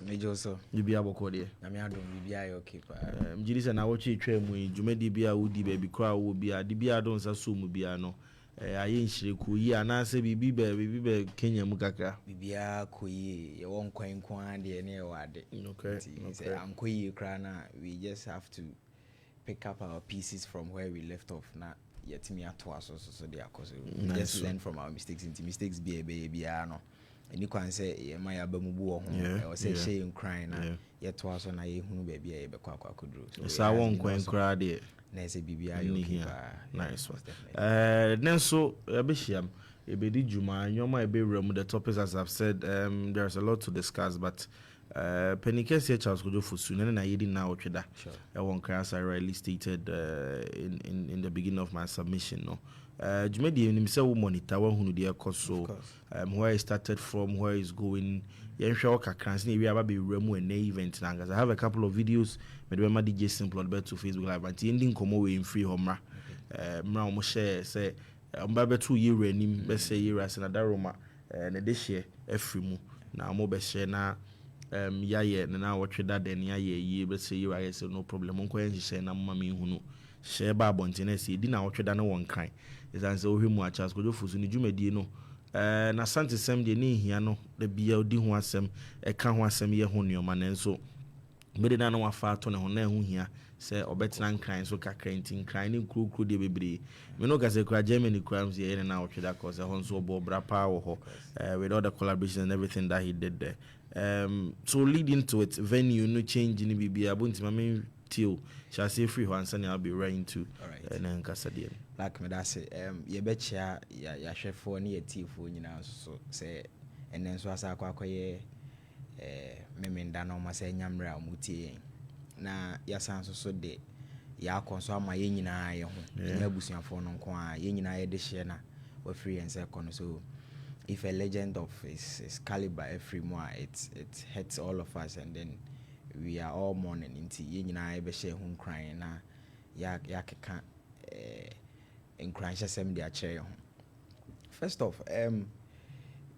Major so. Bibia boko de. Na me adom bibia yo keep. Mjiri se na wochi twa mu dwumadi bia wodi baby kra wo bia de bia don sa so mu bia no. Aye nhire ku yi anase bibi be Kenya mu kakra. Bibia koyi ye won kwan de ne wade. Okay. Am koyi kra na we just have to pick up our pieces from where we left off na yet me ato so they are cause just learn from our mistakes. Into mistakes be no. Any kwan say my abamubu ho or say she crying na yet was on a hunu baby a bekwa akudru so I won kwan kra de na say bibia yo nice one then so ebehia ebedi juma nyoma ebewrem the topics as I've said there's a lot to discuss but Penikese Charles Kojo Fosu na yedi na otweda I won class I really stated in the beginning of my submission no Jumedi nim say we monitor wa hunu de ekoso where it started from where it's going yenhwe kakranse na wi aba be wremu an event na I have a couple of videos me de ma DJ Simple bet to Facebook live but ending komo we in free homra mra mo share say mba betu year anim be say year as na daroma na de share afrimu na mo be share na yaye na wotweda den yaye yi be say year say no problem nko yen share na mama me hunu share ba bontina say di na wotweda na won kan is an say ohwemu a Charles Kojo Fosu ni dwumadi no na sante sem de ne hia no da bia odi ho asem e ka ho asem ye ho nioma na nso mede na wafa to ne ho na ho hia se obetena nkran so kakra ntin kran ne krokro de bebre me no gase kra Germany crimes ye na wotweda cause ho nso obo bra pa wo ho with all the collaboration and everything that he did there so leading to it venue no change ni bibia bontima me till shall say free ho answer I'll be right to and then kasade like me that say ye betcha ya hwefo ne yetifo nyina so say and then so asa akwakoye memenda no ma say nyamra mutie na ya sanso so de ya akonso ama ye nyina ye ho nya busuafo no nko a ye nyina ye de hye na we free and second so if a legend of his caliber every more it hurts all of us and then we are all mourning into ye nyina ye be hye ho crying na ya keka encourage them their chair. First off,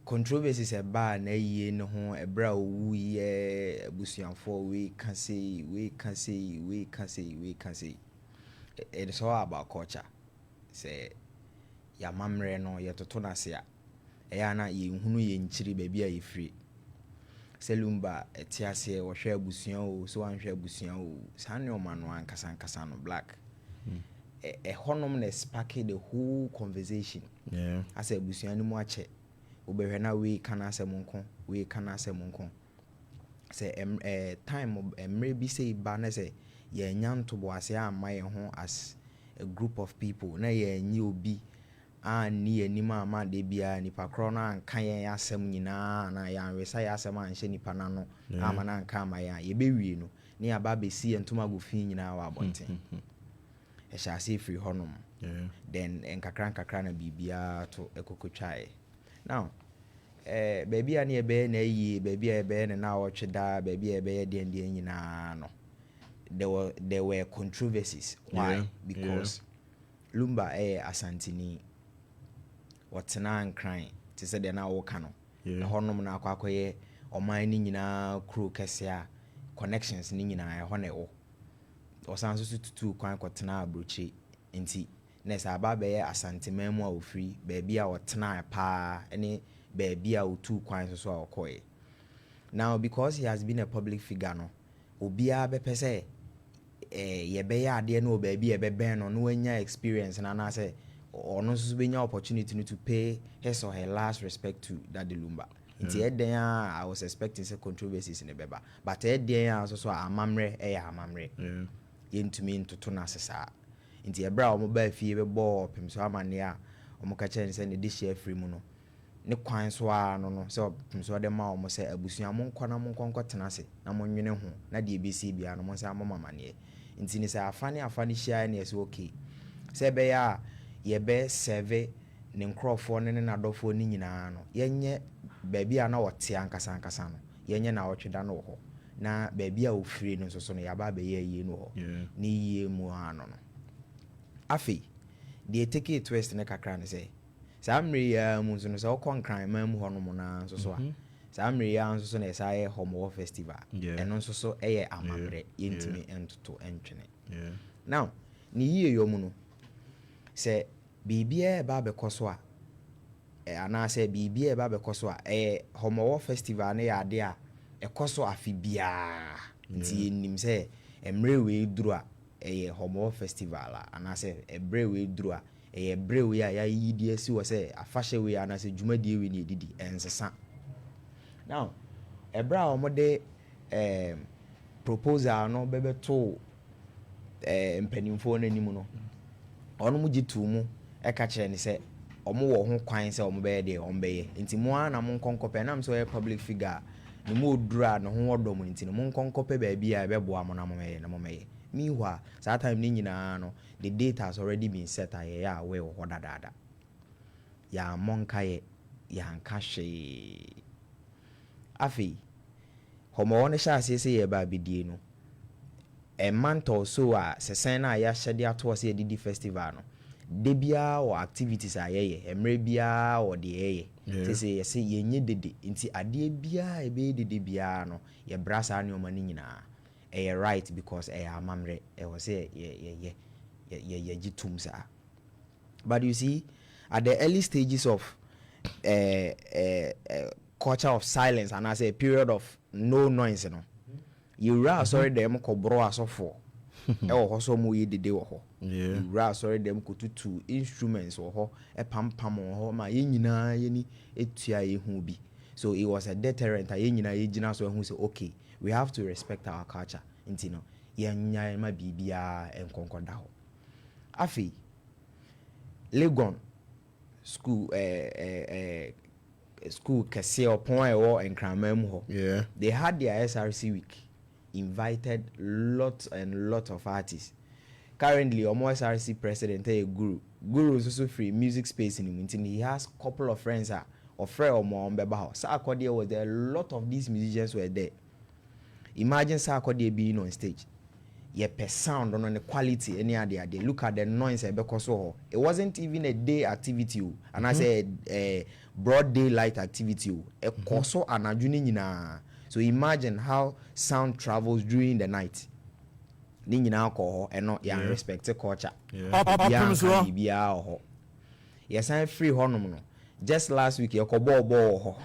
controversies about na ye no ho ebra we busuanfo we can say it's all about culture. Say ya mamre no ye toto na se a na ye hunu ye nchiri baby a ye free. Selumba etiase wo hwe abusuan o so anhwe abusuan o sanne o mano ankasa no black. A honom na spark the whole conversation. Yeah. As a busuan mu ache. Obehwe na we kana asem nko. Say time emre bi say ba na say ye nyanto bo ase ama ye ho as a group of people na ye nyi obi ani anima ama de bia nipa kro na anka ye asem nyina na ya anwesa ye asem anhye nipa na no ama na anka ama ye bewie no ne aba be si entoma go fi nyina wa abonten. Shall say free honum. Then enkakra na bibia to ekokotwae. Now, baby ani ebe na yi, baby ebe na watchda, baby ebe de nyina no. There were controversies. Why? Because Lumba asantini watena ankran te se de na woka no. Honum na akwakoye oman ni nyina crew kese a connections ni nyina ho na wo. Osanso so tutu kwan kwotena abrochi nti nesa aba be asantemam a ofri baby a wotena pa ene baby a otu kwan so a okoye. Now because he has been a public figure no obia be pese ye be ya ade no baby e be ben no wanya experience na na say ono so be nya opportunity to pay his or her last respect to Daddy Lumba. Nti eden I was expecting some controversies in the beba but eden so amamre amamre yentumi ntoto na sesa nti ebra o mo ba fie be bo Opemsuo amane a o mo ka che nse ne de share free mu no ne kwan so a no se Opemsuo de ma o mo se abusua mo nkwa na mo nkwa tena se na mo nwene ho na de ebesi bia no mo se amama mane nti ni se afane share na se okay se be ya ye be serve ne nkrofo ne na dofo ni nyina no yenye baby a na wote ankasa no yenye na wotweda no ho na baby a ofiri no so no yaba be ye no ho ni ye mu ano no afi de take it twist ne kakra ne say sa amre ya mu so no so konkran ma mu ho no mo na so a saa mmere ya nso so na ɛsa yɛ homo festival ɛno nso so ɛyɛ amammerɛ yɛntimi ɛntoto ɛntwene now ne yie yɛ mu no sɛ biribiara ɛba bɛkɔ so a anaasɛ biribiara ɛba bɛkɔ so a ɛyɛ homo festival no yɛ ade a ɛkɔ so afe biara nti yɛnim sɛ mmerɛ wei duru a ɛyɛ homo festival a anaasɛ ɛberɛ wei duru a ɛyɛ berɛ wei a yɛayidi asi wɔ sɛ afahyɛ wei anaasɛ dwumadie wei ne yɛdidi ɛnsesa now ɛberɛ a wɔde proposal no bɛbɛto mpanimfoɔ no anim no ɔno mo gye to mu ɛka kyerɛ ne sɛ ɔmo wɔ ho kwan sɛ ɔmo bɛyɛ deɛ ɔmo bɛyɛ nti mo a na mo nkɔnkɔpɛ nam sɛ ɔyɛ public figure ne mo oduru a ne ho ɔdɔ mo nti ne mo nkɔnkɔpɛ baabi a ɛbɛboa mo na mo mɛyɛ na mo mɛyɛ meanwhile saa time ne nyinaa no the date has already been set a yɛyɛ aware wɔ hɔ dadaada yɛammɔ nkayɛ yɛanka hwee afei hɔmɔwɔ no hyɛ aseɛ sɛ yɛba abɛdie no a month or so a sɛsɛn no a yɛahyɛde atoɔ sɛ yɛdidi festival no de biara wɔ activities a yɛyɛ mmerɛ biara wɔ deɛ yɛyɛ sɛ yɛsɛ yɛnyɛ dede nti adeɛ biara ɛbɛyɛ dede biara no yɛbra saa nneɔma no nyinaa ɛyɛ right because ɛyɛ amammerɛ ɛwɔ sɛ yɛgye tom saa but you see at the early stages of culture of silence and as a period of no noise no yɛwura asɔre dɛm kɔborɔ asɔfoɔ ɛwɔ hɔ sɛ ɔmo yɛ dede wɔ hɔ yɛwura asɔre dɛm kɔtutu instruments wɔ hɔ ɛpampam wɔ hɔ ma yɛn nyinaa yɛni ɛtua yɛhu bi so it was a deterrent a yɛn nyinaa yɛgyina so ɛhu sɛ okay we have to respect our culture nti no yɛnya ma biribiara ɛnkɔnkɔda hɔ afei Legon school school kɛseɛ ɔpɔn a ɛwɔ nkraman mu hɔ they had their SRC week invited lots and lots of artists currently ɔmo SRC president guru also free music space in him he has couple of friends a ɔfrɛ ɔmo ɔmbɛba hɔ saa akɔdeɛ was there a lot of these musicians were there imagine saa akɔdeɛ being on stage yɛpɛ sound on the quality any ade look at the noise ɛbɛkɔ so hɔ it wasn't even a day activity and I say a broad daylight activity ɛkɔ so anadwo ne nyinaa so imagine how sound travels during the night ne nyinaa kɔ hɔ ɛno yɛn respect culture Opemsuo biara hɔ yɛsan free hɔnom no just last week yɛkɔ bɔɔbɔɔ hɔ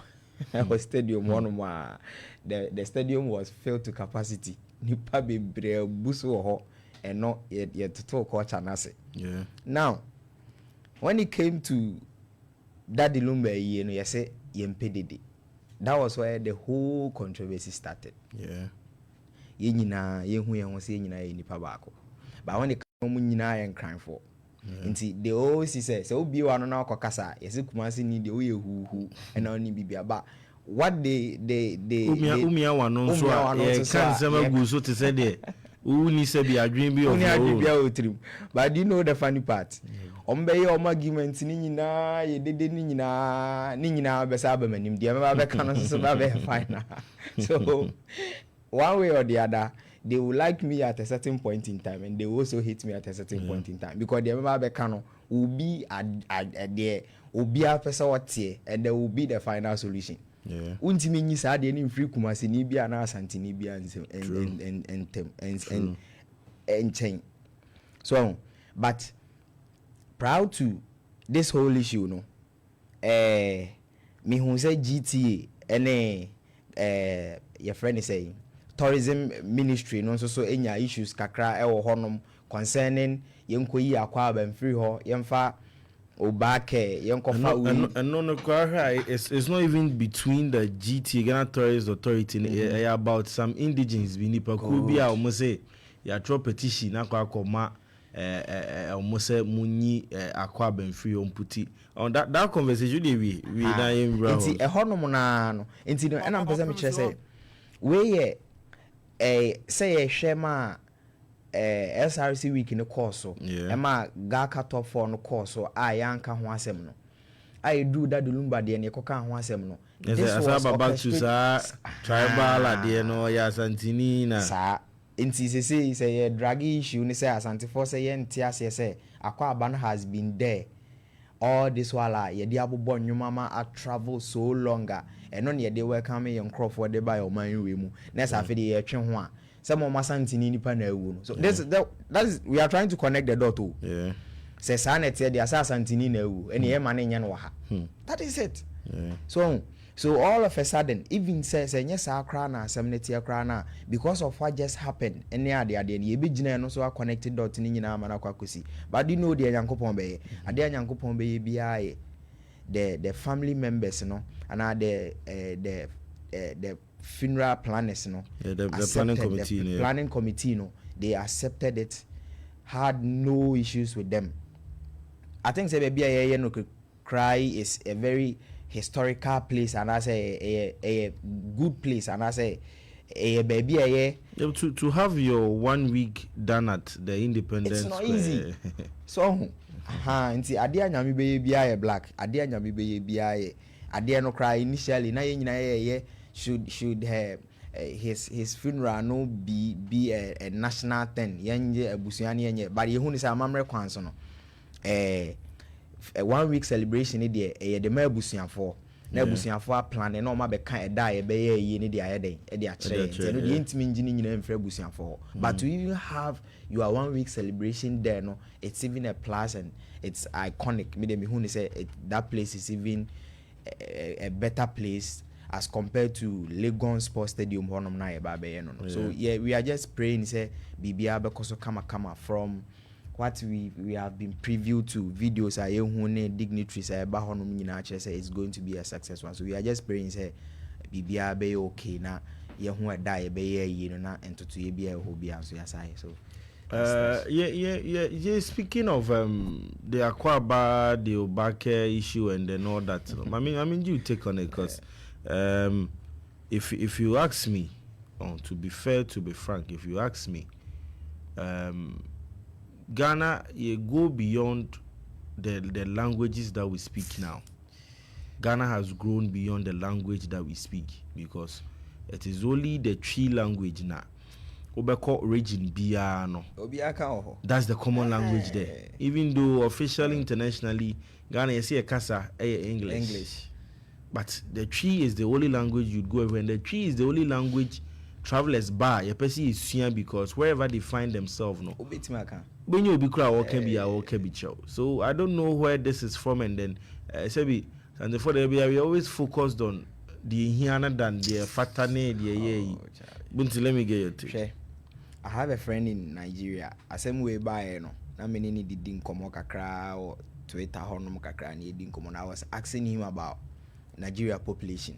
ɛwɔ stadium hɔnom a the stadium was filled to capacity nipa bebree buso wɔ hɔ ɛno yɛtoto culture n'ase now when it came to Daddy Lumba yie no yɛsɛ yɛmpɛ dede that was where the whole controversy started yɛn nyinaa yɛhu yɛn ho sɛ yɛn nyinaa yɛ nipa baako but when it come mu nyinaa yɛn cranfo nti they always say sɛ obi wa no na ɔkɔ kasa yɛsɛ Kumasi ni de oyɛ huhu ɛna ɔni bibia ba what they umia wano nso a kan sema gu so te say there uni se bi adwen bi of but do you know the funny part ombeye o argument ni nyina ye dede ni nyina be sa ba manim de ba be kan so ba be final so one way or the other they will like me at a certain point in time and they will also hate me at a certain point in time because the ba be kan will be at there obi a pesa wote and there will be the final solution untimi nyi saa de ni mfiri Kumasi ni bia na asante ni bia and chain so but proud to this whole issue no me hu say GTA ene your friend is saying tourism ministry no so enya issues kakra ewo honom concerning yenkoyi akwa aba mfiri ho yemfa Obake, it's not even between the GT Ghana Tourist Authority about some indigenous binipa could be almost say ya drop petition na kwa koma almost say munyi akwa benfree on puti on that conversation we na in bro nti hono na no nti no na mpeza me kire say we say ye hwema SRC week in the course ema Gaka top 4 no course a yanka ho asem no I do that Lumba de ne koka ho asem no this was about to tribal ade no ya santini na sa nti say drag issue ni say asante for say yen ti ase say akwa aban has been there all this while ye dia bobo nyumama a travel so longer and no ye de welcome yon crop de buy o man we mu na sa fe de ye twe ho a some of masantini nipa na ewu no so that is we are trying to connect the dot too. Yeah, say sanet the asasantini na ewu ene ye mane nya no ha. That is it. Yeah. So all of a sudden, even says yes, our crown, seminity crown, because of what just happened, and near the idea, you be no so are connected dot in Manakwakusi. But you know, the Yanko Pombe, a dear Yanko Pombe BI, the family members, no, and the funeral planners, no, the planning committee, the planning committee, no, they accepted it, had no issues with them. I think say baby a no cry is a very historical place, and I say a good place, and I say a baby to have your 1 week done at the Independence. It's not easy. So nti ade anyame be bia black, ade anyame be bia ade no cry initially na ye should have his funeral no be a national thing yenye abusuane yenye, but ye hu ni say amamre kwan so no a 1 week celebration there the mabusianfo na abusianfo plan na o ma be kan eda e be ye ni dia eden e dia kire no the intimi ngini nyina mfra abusianfo, but to even have your 1 week celebration there, no, it's even a plus and it's iconic. Me dem hu ni say that place is even a better place as compared to Legon Sports Stadium honum na e ba be no. So yeah, we are just praying say bibia be koso kama from what we have been previewed to videos dignitaries say it's going to be a success one. So we are just praying say bibia be okay na ye hu die be ye na entoto ye bia ho bia so yasai. So yeah, speaking of the Akwaba, the Obake issue and then all that, I mean you take on it, because if you ask me, to be fair, to be frank, if you ask me, Ghana, you go beyond the languages that we speak now. Ghana has grown beyond the language that we speak, because it is only the Twi language now. Obeko region Biano. That's the common language there. Even though officially, internationally, Ghana you see a casa English. But the Twi is the only language you'd go everywhere. And the Twi is the only language travelers buy. Your person is seeing, because wherever they find themselves, no. When you be so I don't know where this is from, and then and therefore we always focused on the Hiana than the Fatane, the Bunti. Let me get you to. I have a friend in Nigeria. I same way by no. Na many ni didn't come kakra or Twitter honum kakra ni didn't come. I was asking him about Nigeria population.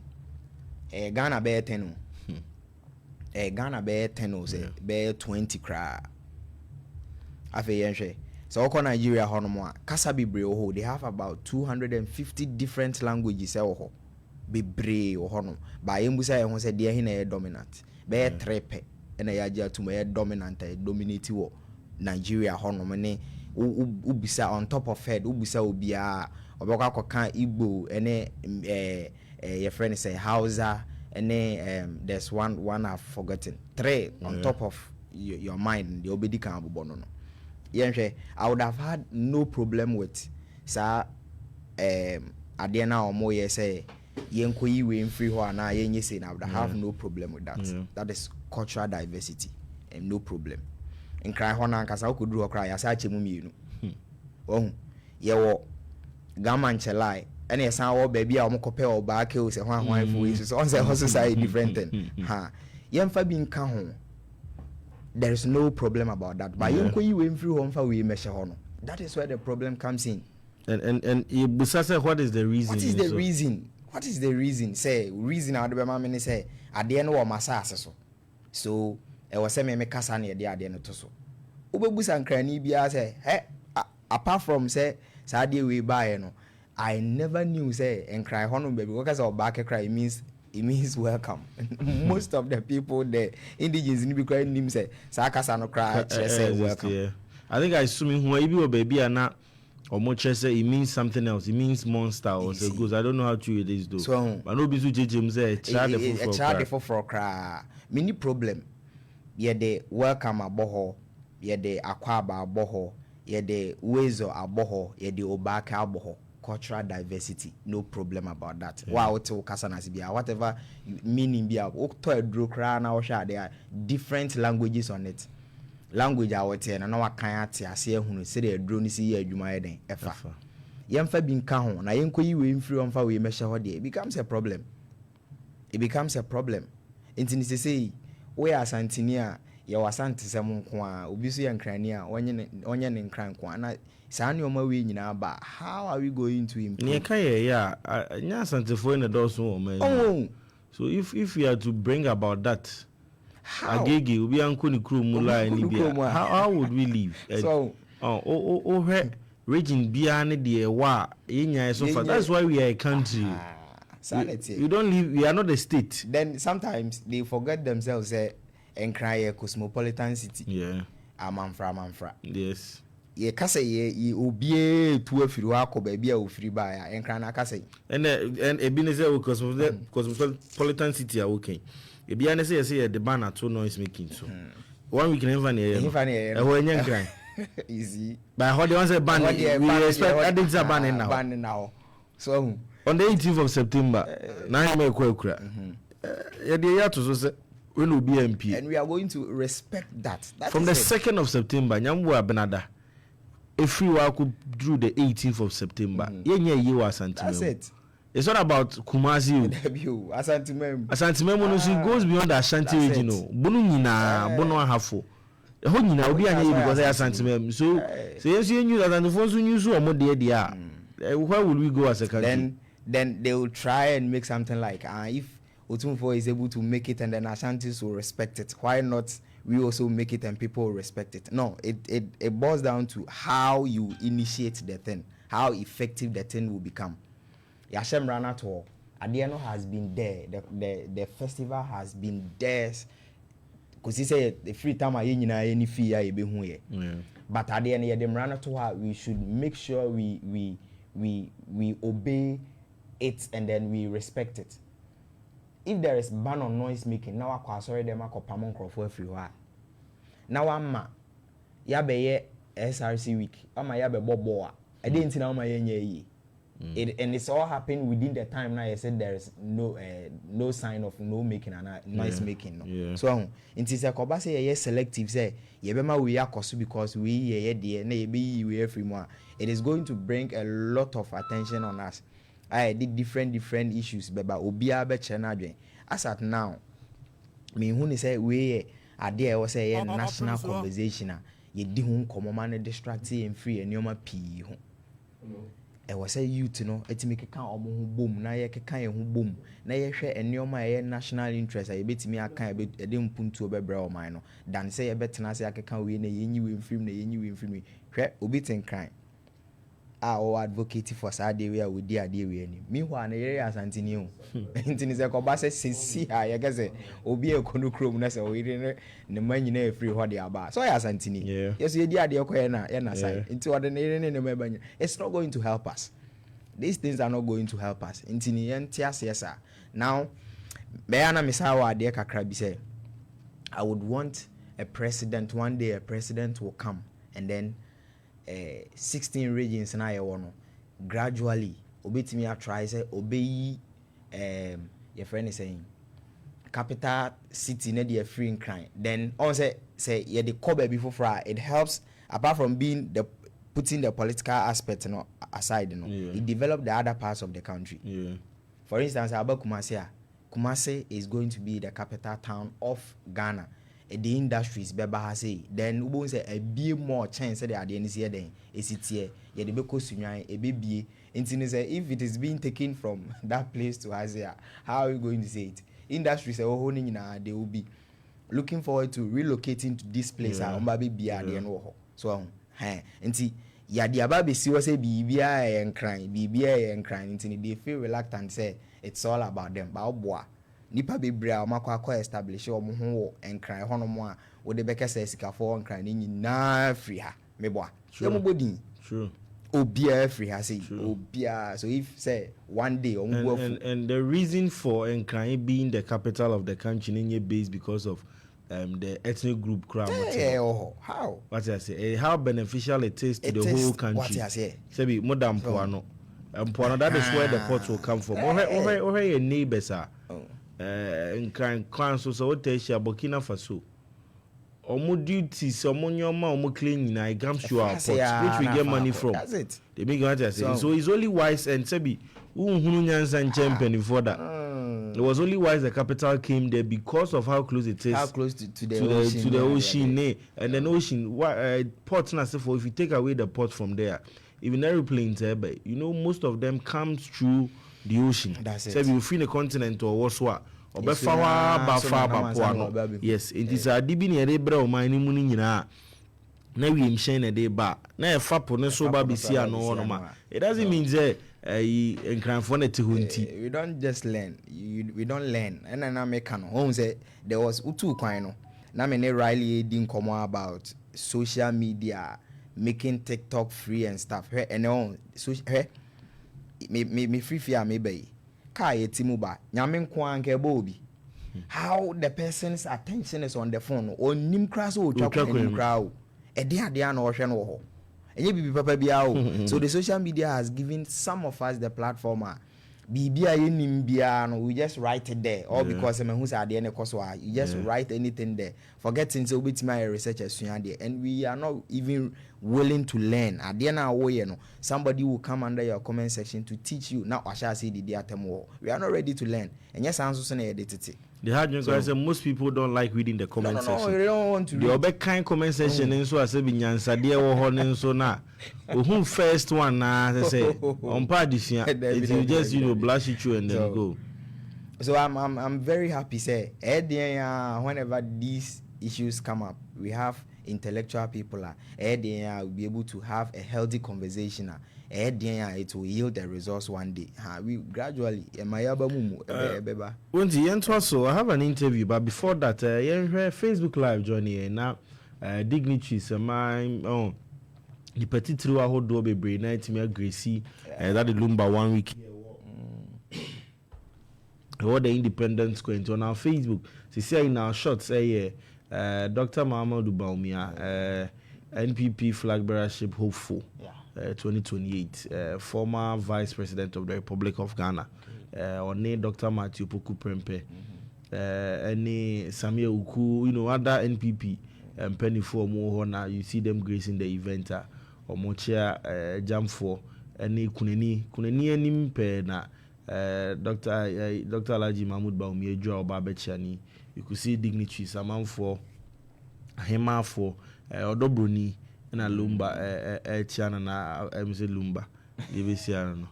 Ghana be 10. Ghana be 10 say be 20 kra. So Nigeria honomwa kasa bibre oho, they have about 250 different languages oho bibre oho, ba yembusa ye ho se de hin dominant be trepe na ya ja to me dominant dominate wo Nigeria honom ne ubisa on top of head ubisa obia obekwa koka Igbo ene your friend say Hausa ene there's one I've forgotten, three on top of your mind the obedi kan abobo no. I would have had no problem with sa Adiana or Moye say Yenko we in free na yenye say I would have no problem with that. That is cultural diversity and no problem. In cry hona kasa could do a cry as I chemu oh ye wo gaman chelai any sound baby or mokope or back o say one for so on say society different thing. Ha yemfa bin ka ho. There is no problem about that. But you went through home for we measure hono. That is where the problem comes in. And Busasa, what is the reason? What is the reason? What is the reason? Say reason out of my say at the end of my sasso. So I was saying me kasa near the end of so. Ubebusa and cranny be say, hey, apart from say Sadia we buy no. I never knew say and cry hono baby because our back cry means welcome. Most of the people, the indigenous, in the name say, Sakasa no cry, say welcome. Yeah. I think I assume who you baby are not, or more say it means something else. It means monster or so goes. I don't know how to read this though. So, I know Bisu James say, a child for cry. Many problem. Ye the welcome aboho, ye the Akwaba aboho, ye the Wezo aboho, ye the Obaka aboho. cultural diversity, no problem about that. Wow, whatever meaning be out. There are different languages on it. Language out here, and now I can't say who say the drone is here, you might ever. Yamfa bin kahon, na yenko yi we mfiri omfa we measure ho de, it becomes a problem. It becomes a problem. Intini say we asantini a ye wasante sem nko a obi so ye nkrani a onye ne nkran nko na saa ne oma we nyina ba, how are we going to improve? Ne ka ye ya nya asantefo ne do so o man. Oh, so if we are to bring about that, how? Agege obi anko ni kro mu la ni bia, how would we live? So region bia ne de wa yenya so far. That's why we are a country. You don't live, we are not a state. Then sometimes they forget themselves, say, and cry a cosmopolitan city. Yeah. Amanfra. Yes. Ye kase ye obie to afiru akoba bia ofiri ba ya enkra na kase. And Ebenezer cosmopolitan city are okay. Ebia ne say the ban at noise making so. 1 week never near. Easy. But how they want to ban we expect identity ban now. Ban now. So on the 18th of September, na me kwakura. Ya dey ya to so say we no be MP. And we are going to respect that. From the 2nd of September, nyambo abenada. If we walk through the 18th of September, yenye ye was Asante. That's it. It's not about Kumasefie. Asante no goes beyond the Ashanti region. Bunu nyina, bunu ahafo. Ho nyina obi anya because Asante mem. So yes you knew that and the phones you so omo there. Where will we go as a country? Then they will try and make something like if Otumfo is able to make it and then Ashantis will respect it, why not we also make it and people will respect it? No, it boils down to how you initiate the thing, how effective the thing will become. Yashem Rana to Adiano has been there, the festival has been there, because he said the free time I any fee I be here. But at the end of the Rana to her, we should make sure we obey it and then we respect it. If there is ban on noise making, now I sorry them I pamon crofo everywhere. Now I'm yabe SRC week. I'm yabe boboa. I didn't know my yenye. And it's all happened within the time now. I said there is no sign of no making and noise making. No. Yeah. So in this a say selective say yebema we are kosu because we ye we every more. It is going to bring a lot of attention on us. I did different issues, but obia be chenadwen. As at now, me who say we are there was a national conversation. Ye di hun komo man distracted and free and yoma pee. I was a youth, you know, it make a count of boom, na ye can who boom, na ye share and your national interest. I bet me I can't be a dim punt to a bebra or mine. Dan say a bet and I say I can win a new in film, a new in film. Obit and crime. Our advocate for Saturday where we dear dear. Meanwhile, an area as Antonio. Anthony Zacobas see, I guess, Obi a conocrum, Nessa, we didn't the money never free what they are about. So I asked Anthony. Yes, you dear dear Quena, and side into ordinary in the it's not going to help us. These things are not going to help us. Anthony and Tias, yes, sir. Now, Bayana Misawa, dear Kakrabi say, I would want a president, one day a president will come and then 16 regions na yewono gradually obetimi a try say obey your friend is saying capital city na dey free in crime then on say you the cover before fry it helps apart from being the putting the political aspect aside it develop the other parts of the country. For instance about Kumasi is going to be the capital town of Ghana. The industries beba say then we say a be more chance that at the end here then is it here yeah the beko sunyan e bebie intini say if it is being taken from that place to Asia, how are you going to say it? Industries say oh they will be looking forward to relocating to this place so nti ya the ababe si was say bibia and crying intini they feel reluctant say it's all about them but boa nipa bebra makwa establish omo ho enkran ho no mo a wo de beka say sikafo enkran ni nyina free ha meboa yemo bodi true obia free ha say obia so if say one day and the reason for enkran being the capital of the country in base because of the ethnic group crowd. How? What I say? How beneficial it is to the whole country. What I say? Say be more than poano. that is where the pot will come from. Or your neighbors are. In crime, so what they share Burkina Faso. Omo duties, omo nyoma, omo cleaning. I come to our pot, which we get money from. That's it. They make what I say. So it's only wise and Sebi, and champion before that. It was only wise the capital came there because of how close it is. How close to the ocean. To the ocean, and then ocean. Port na for if you take away the port from there, even airplanes, but most of them comes through the ocean. That's it. So if you feel the continent or what's what. Yes, it is a dibi near the brow, my name. Now we am sharing a day back. Now, a fapo, no so baby see no. It doesn't mean that and crime for it to we don't just learn. We don't learn. And then I make an home say there was Utu Quino. Now, me Riley didn't come about social media making TikTok free and stuff. And on me free fear maybe. Kai Timuba, Yamin Kwanke Bobby. How the person's attention is on the phone or nim crass or crowd. A dear Diana Ocean or and you be papa biao. So the social media has given some of us the platform. Bibia Nimbiano, we just write it there. Or because I'm who's at the end of course, you just write anything there. Forgetting so with my researchers and we are not even willing to learn. At the end of the somebody will come under your comment section to teach you. Now I shall say the diatem. We are not ready to learn. And yes, I'm so edited. The hard news most people don't like reading the comment section. No, they don't want to read. The other kind comment section and so I said Binyansa dear or so now. Who first one now say on partition it will just blast you and then go. So I'm very happy say whenever these issues come up, we have intellectual people will be able to have a healthy conversation. It will yield a resource one day. We gradually so I have an interview, but before that, Facebook Live joining now. Dignitaries, the petit through a whole door be night me Gracie, that the Lumba 1 week. What the Independence going on our Facebook. She say in our shots, Dr. Mahamadou Bawumia, NPP flag bearership hopeful. 2028, former Vice President of the Republic of Ghana, or Dr. Matthew Poku Prempe, Samuel Uku, other NPP, penny for more honor. You see them gracing the event, or Mochia jump for any Kuneni any pe na Dr. Alhaji Mahmoud Bawumia Joe Babechani. You could see dignitaries, a man for Hema for Odobroni. Na Lumba Chana na MC Lumba DVC no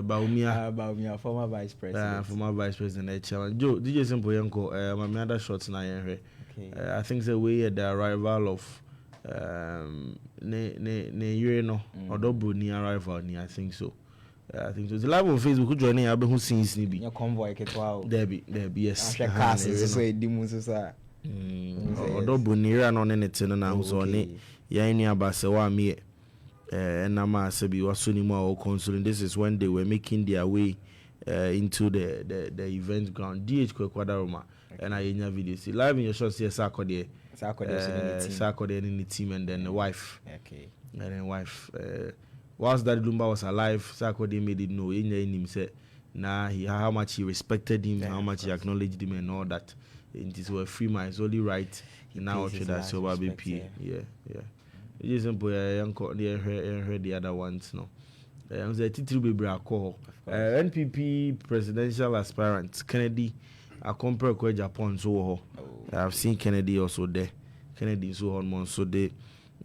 Bawumia former vice president Joe DJ Simple Yanko my other shots na yen I think the way the arrival of ne no Odobroni arrival ni I think so the live on Facebook joining abe who sings ni bi your convoy ketwa there be yes cast so edimu so sa Odobroni ra no ne tene na so ne yani abasewa me nama sebi wasonimu or consoling. This is when they were making their way into the event ground DH Kwekwadaroma and I video see live in your shots here Sakode in the team and then the wife and then wife whilst that Lumba was alive Sakode made it know in him said how much he respected him, how much he acknowledged him and all that. It is a free man, it's only right now to that so BP yeah it is simple uncle the other ones no was a title baby call NPP presidential aspirant Kennedy I compare with Japan so I've seen Kennedy also there Kennedy so on so they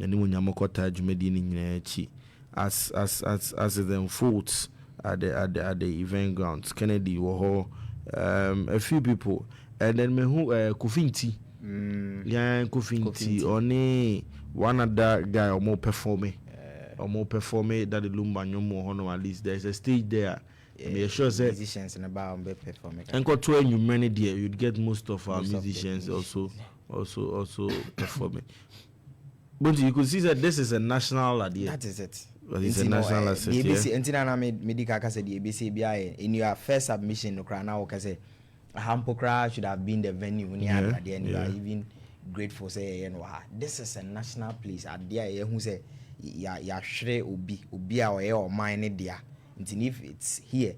and when Yamakota Jumedi as them votes at the event grounds Kennedy a few people and then me who Kufinti Kufinti only one other guy or more performing that the Lumba Nyomo at least there's a stage there. Yeah, sure say musicians and about performing. And got to you many there, you'd get most of our musicians also performing. But you could see that this is a national idea. That is it. But it's a national asset. The ABC Antina medical case the ABC BI in your first submission no cry now say a hampo crash should have been the venue when you at the end you are even grateful say this is a national place at there who say ya shre obi a or mine there And if it's here,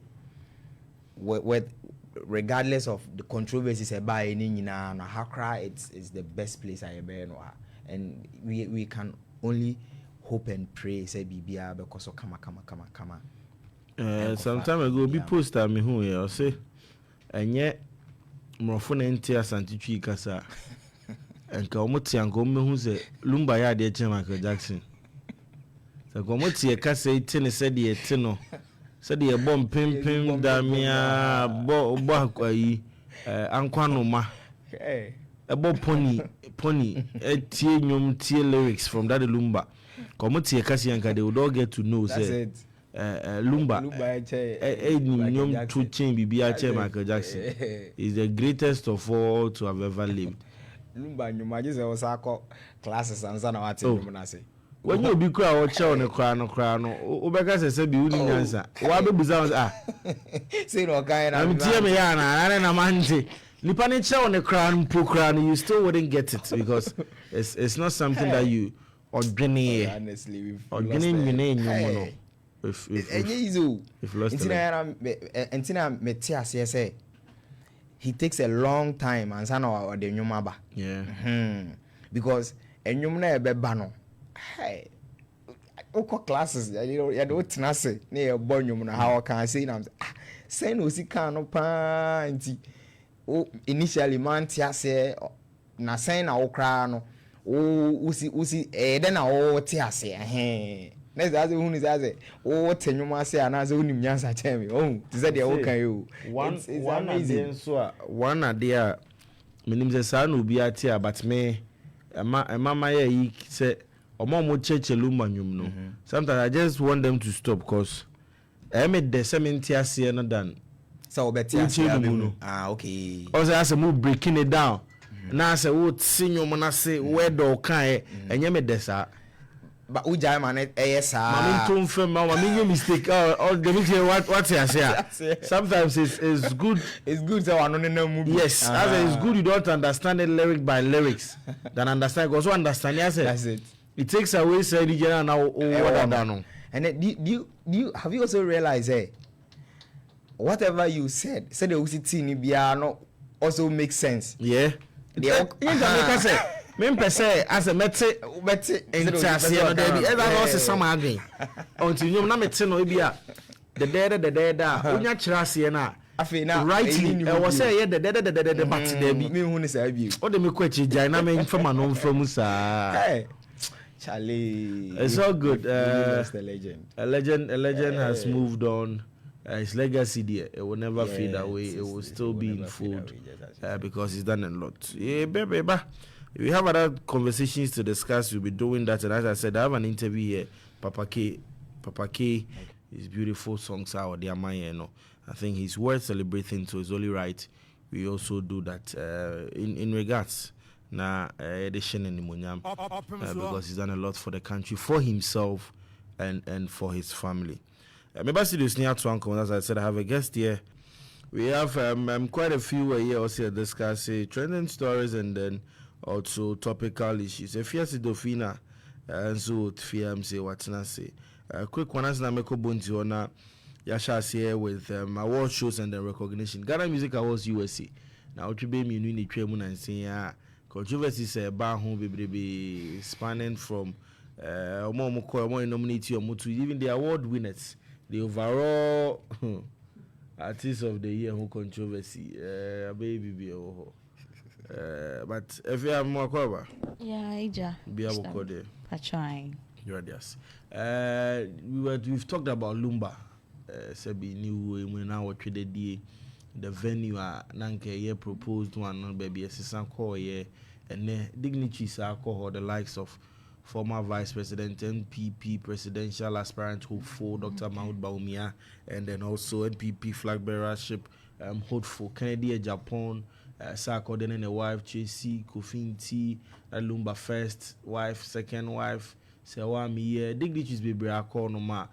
regardless of the controversies about any Hakra, it's the best place I ever know. And we can only hope and pray say bibia because of kama. Some time ago be post me who ya say enye mrofo na ntia asantitwi kasa enka omoti anko me hu say lumba ya de che Michael Jackson so ko omoti e kasa ite ne se de ete no se de bom pim damia bo akwayi ankwano ebo pony tie nyom tie lyrics from that lumba ko omoti e kasa yanka they would all get to know say Lumba nyom to chain bibia che Michael Jackson is the greatest of all to have ever lived. Lumba nyoma je se osako classes ansa na wate nyom na se when you be kra o che on kra no obeka se bi uni nyansa wa be buza say no guy na am tie me ya na manje nipa ne che on kra no pro you still wouldn't get it because it's not something that you ordinary honestly we've ordinary if he takes a long time and sana or the nyumaba. Yeah. Because a nyumna beba no. Hey. Oko classes, you don't tenase near born nyumna how can I say now? Say no si no pa initially man tia say na say na okra no. Usi then na tia say next as who is as oh tenyuma say anaze unim nyansa chemi oh say dey wo kan you one amazing so one idea minim say sa no bi atia but me mama yi say omo chechelu manyum no sometimes I just want them to stop cause me the cement ase no dan so obeti ase no okay o say as mo breaking it down na say wo tinyum na say where do kan enye me desa but ujai man yes mama too firm mama you mistake all the media what you say sometimes it's good so I no yes as it's good you don't understand it lyric by lyrics than understand also understand yes that's it takes away say the general now what and do you have you also realized whatever you said the UCT ni bia no also makes sense yeah me pese as a mete entase no da bi ever no se sama adwen until nyom na mete no bia the da onya kira ase na rightly e was say the but da bi me hu ni sa bi o de me kwachi jai na me mfama no mfamu sa Charlie it's all good the legend a legend has moved on. His legacy there, it will never fade away. It will still be in fold because he's done a lot. Yeah, baby. If we have other conversations to discuss, we'll be doing that. And as I said, I have an interview here. Papa K, his beautiful songs are there, man. I think he's worth celebrating, so it's only right we also do that. In regards, edition in Munyam, because he's done a lot for the country, for himself, and for his family. Maybe serious near to uncle. As I said, I have a guest here. We have quite a few here also discuss trending stories and then also topical issues. If you see Dofina and so Fiam say what na say. Quick one as na meko bunti ona Yasha here with award shows and then recognition. Ghana Music Awards USA. Now what you be me ni twemu na nsia controversy say ba ho bebrebe spanning from omo nominate even the award winners. The overall artist of the year who controversy, baby, but if you have more cover, yeah, Ija, be able to code. Trying. You're yes. We've talked about Lumba. Sebi new we now what the venue nanke ye proposed one baby assistant call ye and dignitaries are called the likes of former Vice President, NPP presidential aspirant hopeful Dr. Mahmoud Baumia, and then also NPP flag bearership hopeful Kennedy Japan, Sako then and a wife, JC, Kofin T, Lumba first wife, second wife, Sewami, dignitaries baby are called no ma,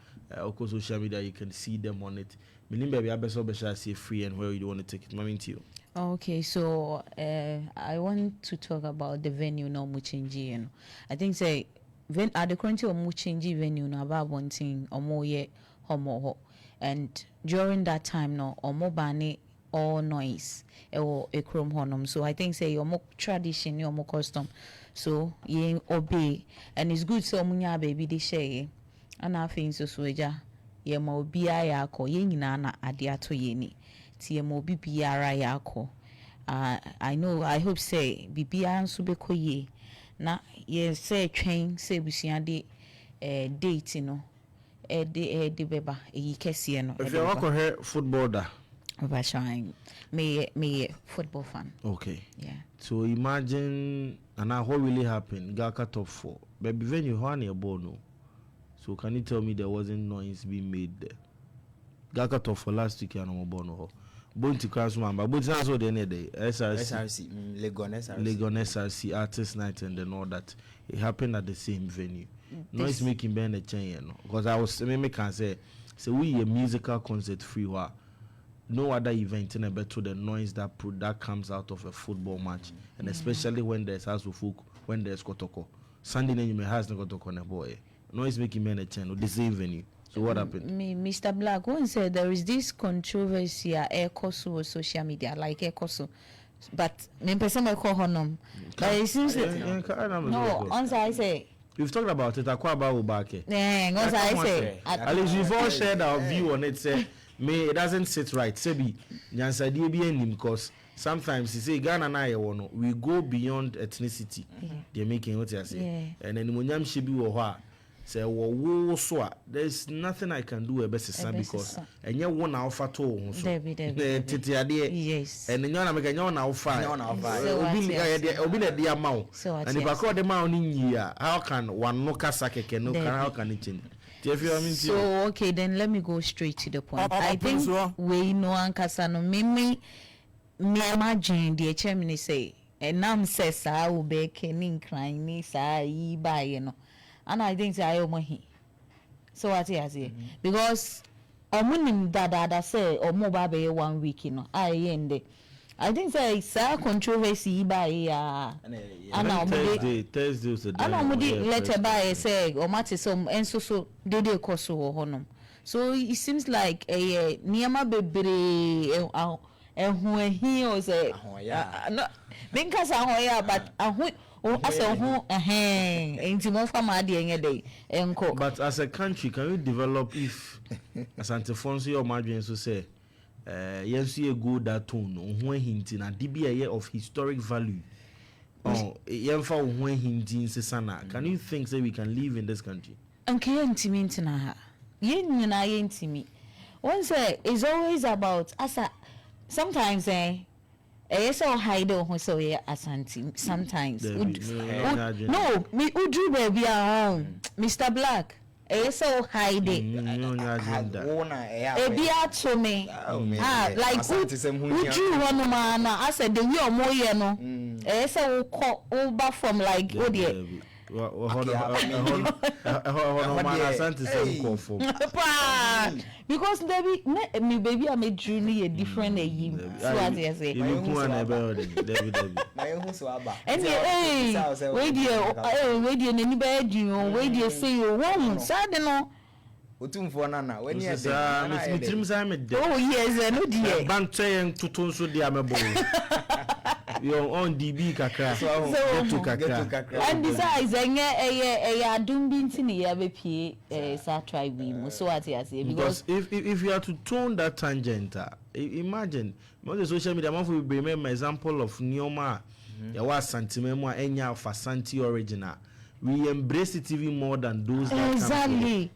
social media, you can see them on it. Meaning baby, I best say free and where you want to take it. Mommy to you. Okay, so I want to talk about the venue no muchinji, you know. I think say at the current muchinji venue no about one thing or more yet homo and during that time no omo bane all noise or a chrome honum. So I think say your more tradition, your more custom. So ye obey, and it's good so munya baby de share. And I think so sweja ye mo bia yako ye nyina na ade ato ye ni. Ti ye mo bibiara yako. I know I hope say bibia nso beko ye. Na ye say train say busia de date no. De beba kesiye no. If you walk here football da. Overshine. Me football fan. Okay. Yeah. So imagine and now what really happened? Gaka top 4. But venue how near Bono. So can you tell me there wasn't noise being made there? Gaka top 4 last week and Bono. Bonti Krasman, but both also the day SRC Legon SRC Artist Night and then all that. It happened at the same venue. Noise making band a chain, because I was me can say we a musical concert free war. No other event in a better the noise that comes out of a football match, and especially when there's house of folk, when there's kotoko. Sunday night you may has no kotoko na boy. Noise making men a channel the same venue. So what happened? Mr. Black one said there is this controversy or social media like Ekoso, but me person I call honum. But it seems no. Once I say. We've talked about it. Akwa about Ubake. Once I say. At least we've all shared our view on it. Say. It doesn't sit right. Sebi, nyansadie bi enim because sometimes you say Ghana na ye we go beyond ethnicity. They're making what you say. And then munyam shebi wo ho a say wo so a there's nothing I can do about it because enye wo na ofa to wo so. Tete ade. Yes. And enye na make enye na ofa. Obi na dia ma wo. And if I call them out ni nyia, how can one no kasa keke no how can it change? So okay, then let me go straight to the point. I think we know ankasa no me imagine the chairman say and nam says sa will be kenin crying ni sa yi ba ye no, and I think say ayo he. So what I say because omunim dada say omo ba be 1 week no aye ende. I think say sa controversy ba ya ana Thursday was the day. Ana omudi letter by say o mate some enso so dede koso ho honom. So it seems like a niama bebre ehu ehi o say no because ahoya but ahu as a hu enti mo fa ma de enye dey enko. But as a country can we develop if Asante Fonso your margin so say yes, you go that tone when hinting at DBA of historic value. Oh, when hinting sana. Can you think that we can live in this country? And can intimate na yen na intimi. One say it's always about asa sometimes so hide on so asanti sometimes. No, me udru baby Mr. Black. So hide it. Ebia to me. Like would you one man? I said the year more year no. So call over from like oh dear. Because me baby I made Julie a different yim. So what I say. And wait dear anybody you wait dear say you won't sad no. Otumfo nana when you say oh yes no dear. Bank saying to so dear me you're on DB kakra so get to kakra and besides a adum bintini ya be pie sa try we so what I say because if you are to tone that tangent imagine most the social media man for be remember example of Nioma ya was santimemo enya of Santi original we embrace it even more than those that exactly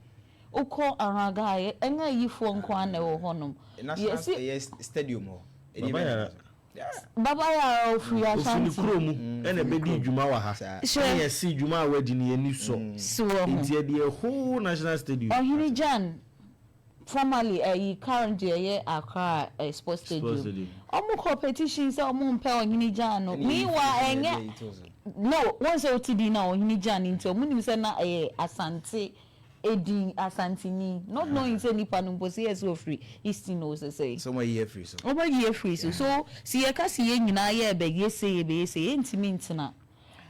uko araga enga yifo nkwa na wo honom yes stadium ho Baba ya free Ashanti krom ene be di djuma wa ha e si djuma wa di ne ani so ntie de whole national stadium Ohini Jan formerly currently Accra sports stadium omo competition say omo mpe Ohini Jan no mi wa enye no once otidi na Ohini Jan nti omo nim say na Asante Edi Asantini, not knowing any panumbo so free, is no say. So my year free so see a cassie na ye beg yes say intimate na.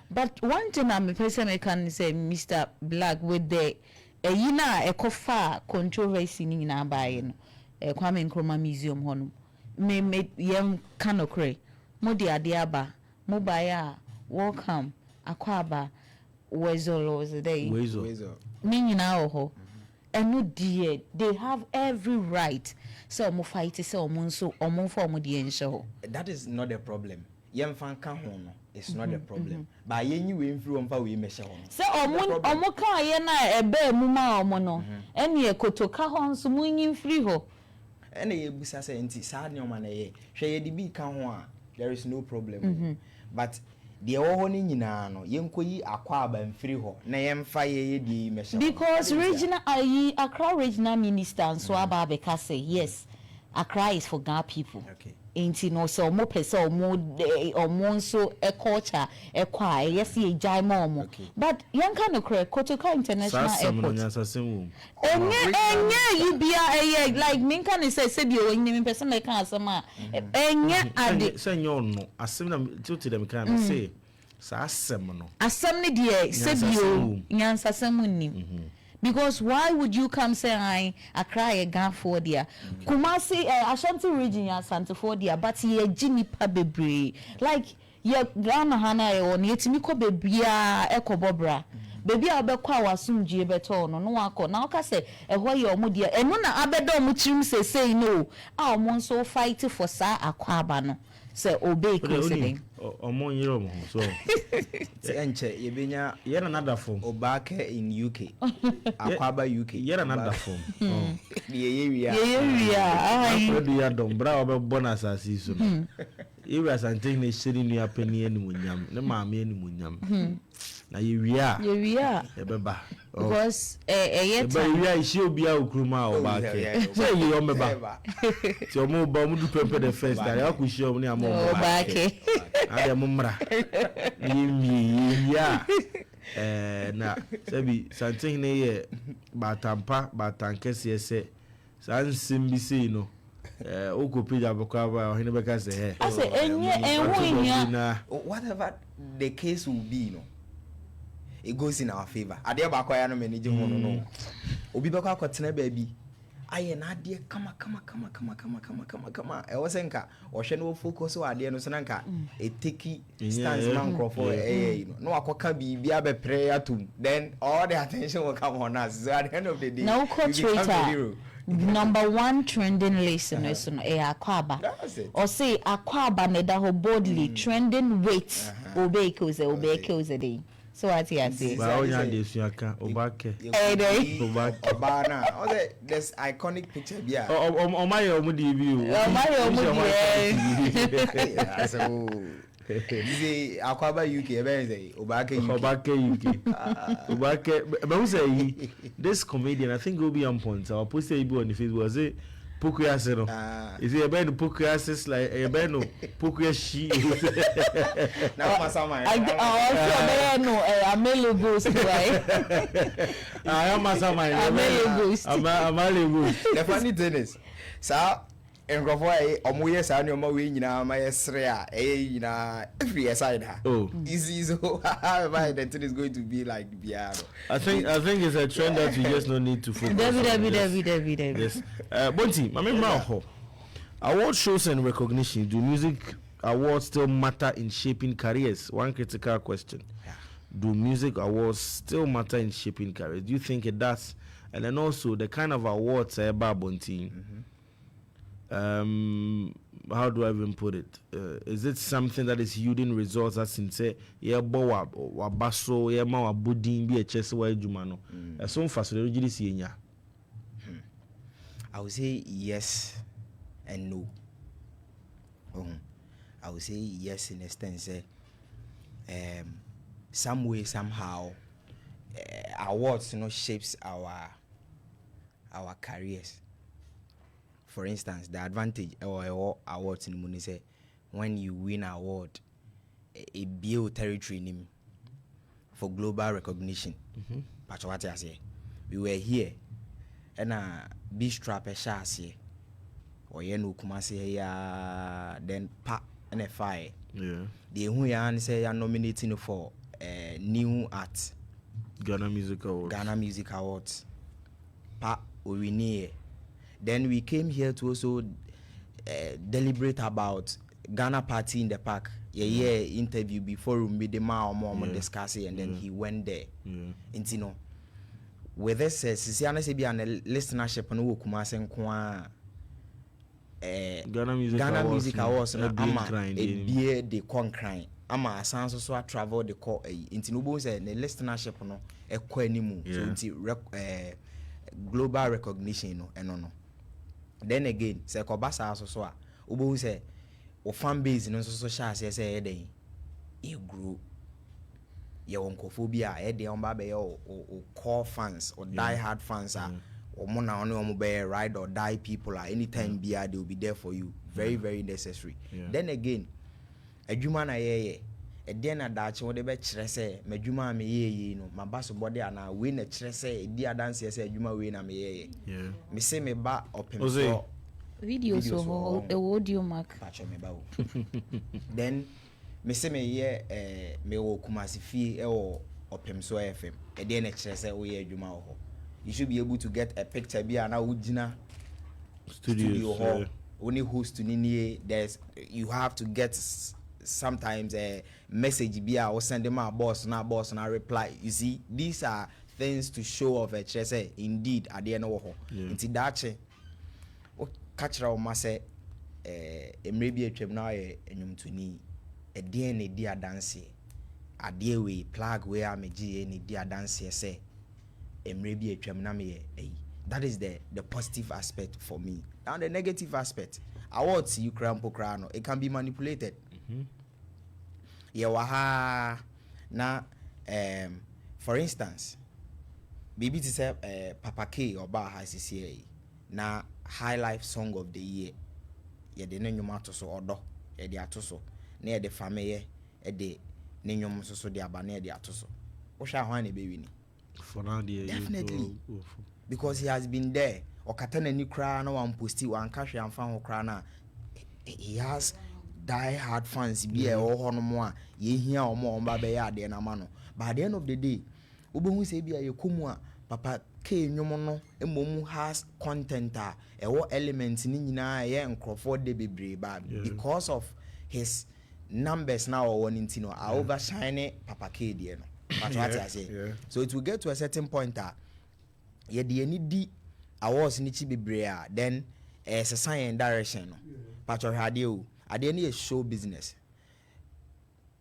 But one thing I'm a person I can say Mr. Black with the yina a cofa controversy in our buying. Kwame Nkrumah Museum honum me yem kanokre mo de ade aba mo baya welcome akwaba wezolo today Wezo. me nyina ho eno die they have every right so mo fight so mo nso omo for mo de enhye. That is not the problem. Yem fan ka ho no, it's not the problem. But yenyi we mfiri won fa we mehye ho no. Se omo ka ye na ebe mu ma omo no ene ekotoka ho nso munyi mfiri ho. Ene ye busa say nti sa ne o ma na ye hwe ye de bi ka ho a there is no problem. But the ho ni nyina no yenkoyi akwa aba mfiri ho na yemfa ye di mehye. Because regional Accra regional minister so aba be ka say yes Accra is for Ghana people. Okay. Ain't no so more person or so a culture a choir yes ye jai mom but young kind of correct Kotoka International Airport you be a like me can say you in person like sama enya say no asim to them can say sa asem no asem ne de sebio nyansa samunnim. Because why would you come say I cry a gun for dear Kumasi Ashanti region ya Santa for dear but ye Jimmy Pabebre like ye Ghana Hana on yet Miko Bebia Eco Bobra baby abekwa wasumjie beto no no akọ na oka say ehwo ye omudia enu na abedo omuchirim say no a omo so fight for sa akwaba no say obey considering omo yiro mo so enche yebenya yera nada form obake in UK akwaba UK yera nada form ye wia ai do ya dom bra obebonus asiso no iwe asante na shiri nu apani ani munyam ne maame ani munyam na ye wia ebeba because yet ba wia ishi obia okruma obake say ye omeba ti omo ba mu du pepe the first time akushi omo ni amo obake ade mo mra ye wia na sabi sante ne ye batankese se sansim bi sei no okopeja bokwa ba ohine beka se he I say enye whatever the case will be no it goes in our favor ade ba kwa ya no manage ho no obi beka kwatena ba bi aye na ade kama e wo senka o hwe no focus o ade no so nanka e take stance man crofo no akoka bi bia be pray atum then all the attention will come on us so at the end of the day no Twitter number 1 trending list no so no akwaba or say akwaba ne da ho boldly trending weight obey kills a day. So what you say? Ba onya de suaka obake. Obana. There's iconic picture bia. O my omudi bi o. O my omudi. So this akwaba UK e say obake UK. Obake but who say this comedian I think will be on point. I'll post it on the Facebook say Pokuya no. Is it a bad Pokuya like a bad no Pokuya she? Now Masama. I no Amelo Ghost, right? I am Masama. Amelo Ghost. Amelo Ghost. The funny thing is, sir, enkofo omo ye sa ne omo we nyina ma yesre a nyina every side ha. Oh. Easy so how the thing is going to be like piano. I think it's a trend that we just don't need to focus David. Yes. Bonti, mama ho. Award shows and recognition. Do music awards still matter in shaping careers? One critical question. Yeah. Do music awards still matter in shaping careers? Do you think it does? And then also the kind of awards Bonti. How do I even put it? Is it something that is yielding results as in say bo wa baso ma wa budin bi echese wa adwuma no so mfaso le gidi si enya? I would say yes and no. I would say yes in a sense some way somehow awards shapes our careers. For instance, the advantage or awards in the say when you win an award, a build territory in for global recognition. But what I say, we were here, and be strap a chassis, or Kumasefie then pa and a fire. Yeah. The who say are nominating for new art. Ghana Music Awards. Pa we near. Then we came here to also deliberate about Ghana Party in the Park. Interview before we made the man discuss it, and then he went there. And you know, with this, Sisiana say be an listenership no Kumasefie nko Ghana Music Awards na ama ebie de concran ama asanso so a travel de call into no say the listenership no ekọ animu so into global recognition no eno no. Then again say ko basa so a obo say o fan base no so sha say den e grow ye onkophobia e de on ba be o core fans or die hard fans are or na on be ride or die people are anytime they will be there for you. Very necessary. Then again adwuma na ye e de na dache wo de be kire say madwuma me ye no mabaso body ana we na kire say e di adanse say adwuma we na me ye me say me ba Opemsuo video so audio mark patch me ba wo then me say me ye me wo Kumasefie e wo Opemsuo FM e de na kire say wo ye adwuma wo. You should be able to get a picture be an original studio hall. Only host to nini. There's you have to get sometimes a message be or send them a boss and a reply. You see, these are things to show off a say indeed at the end of it's that catch our masse maybe a trip now a to ni a DNA dear dance a dear way plug where I'm a GA dear dance say. That is the positive aspect for me. Now the negative aspect, awards you crampo crano, it can be manipulated. Waha na for instance, baby to say Papa K or Bar has CCA na high life song of the year. De nenyumato so odo, de atoso, near the family, de nenyum so de abane de atoso. Osha hwane baby ni. For now, definitely because he has been there or katana ni cry no one posti one cash and fan cry he has die hard fans be a or more ye hear or more on be ya de na mano. By the end of the day obo say be a kumwa Papa K nyomono emomu has content e wo elements ni nyina ye nkrofo de bebre ba because of his numbers now or one intino are overshine Papa K de no. That's what I say. So it will get to a certain point that ye the any awards nichi bibrea then it's a sign and direction. But radio at the end is show business.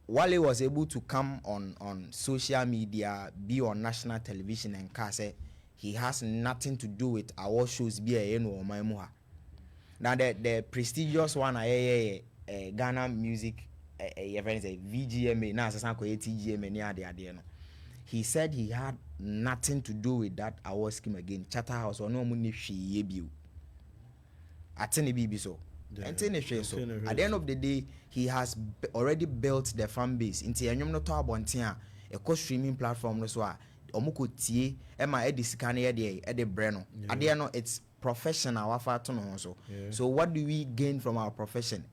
Wale was able to come on social media, be on national television and say he has nothing to do with award shows be a or my muha. Now the prestigious one Ghana Music VGMA now TGMA. He said he had nothing to do with that award scheme again. Charterhouse or no money she yebu. Atene bibi so. So at the end of the day, he has already built the fan base. Inti enyom no to abontia a streaming platform no so a omuko tie e ma e disikane e de breno. At the end it's professional wafa to no so. So what do we gain from our profession?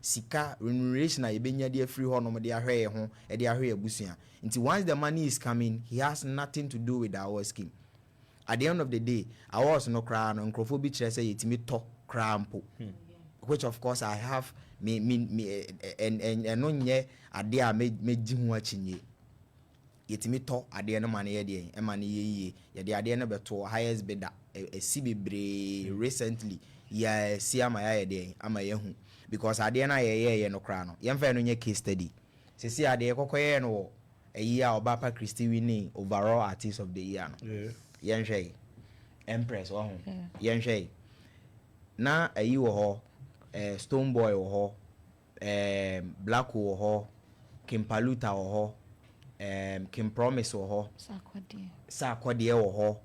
Sika remuneration a yebenya de free ho no de ahwe ho e de ahwe abusua. Until once the money is coming, he has nothing to do with our scheme. At the end of the day, I was no crown on Crophobi say it me talk crampo. Which of course I have me and no ye at the made Jim watching ye. Yet me talk at the end of money and money ye at the end of the highest bidder a CB recently. Yeah, see my idea, am a young because I didn't no crown. Young fan on your case study. See, I dare cocoy a year or Bapa Christie winning overall artist of the year. Yan Shay Empress or Yan Shay. Now a you or Stone Boy or Black or Kim Paluta or Kim Promise or Sakwadia or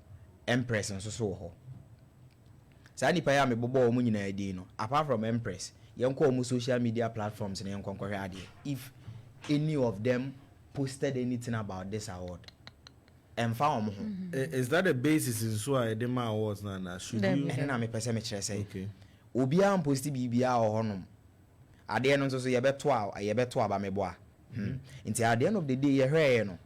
Empress and so. Sani paya me bobo mu nyina adi no apart from Empress yen ko mu social media platforms na yen konkore ade if any of them posted anything about this award and found is that a basis in so I dem awards na should you na me pese me kire say okay obi am posti bibia o honom ade no so ye beto aba me boa at the end of the day ye hwe no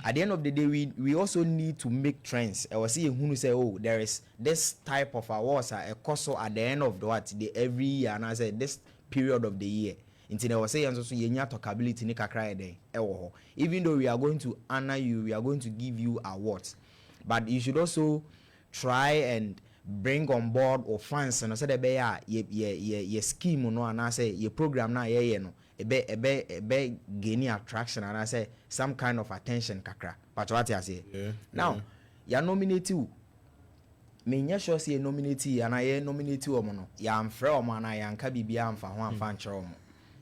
at the end of the day, we also need to make trends. I was seeing who say, oh, there is this type of awards a cost at the end of the every year, and I said this period of the year. Until I was saying so yenya talkability ni kakra eden ewo. Even though we are going to honor you, we are going to give you awards, but you should also try and bring on board or fans and say the be ye scheme no and I say your program na ye no ebe gaining attraction and I say some kind of attention kakra. But what I say now ya nominate you me nya sure say nominate and I nominate you omo no ya amfre omo na ya nka bibia amfa ho amfa nkyere omo.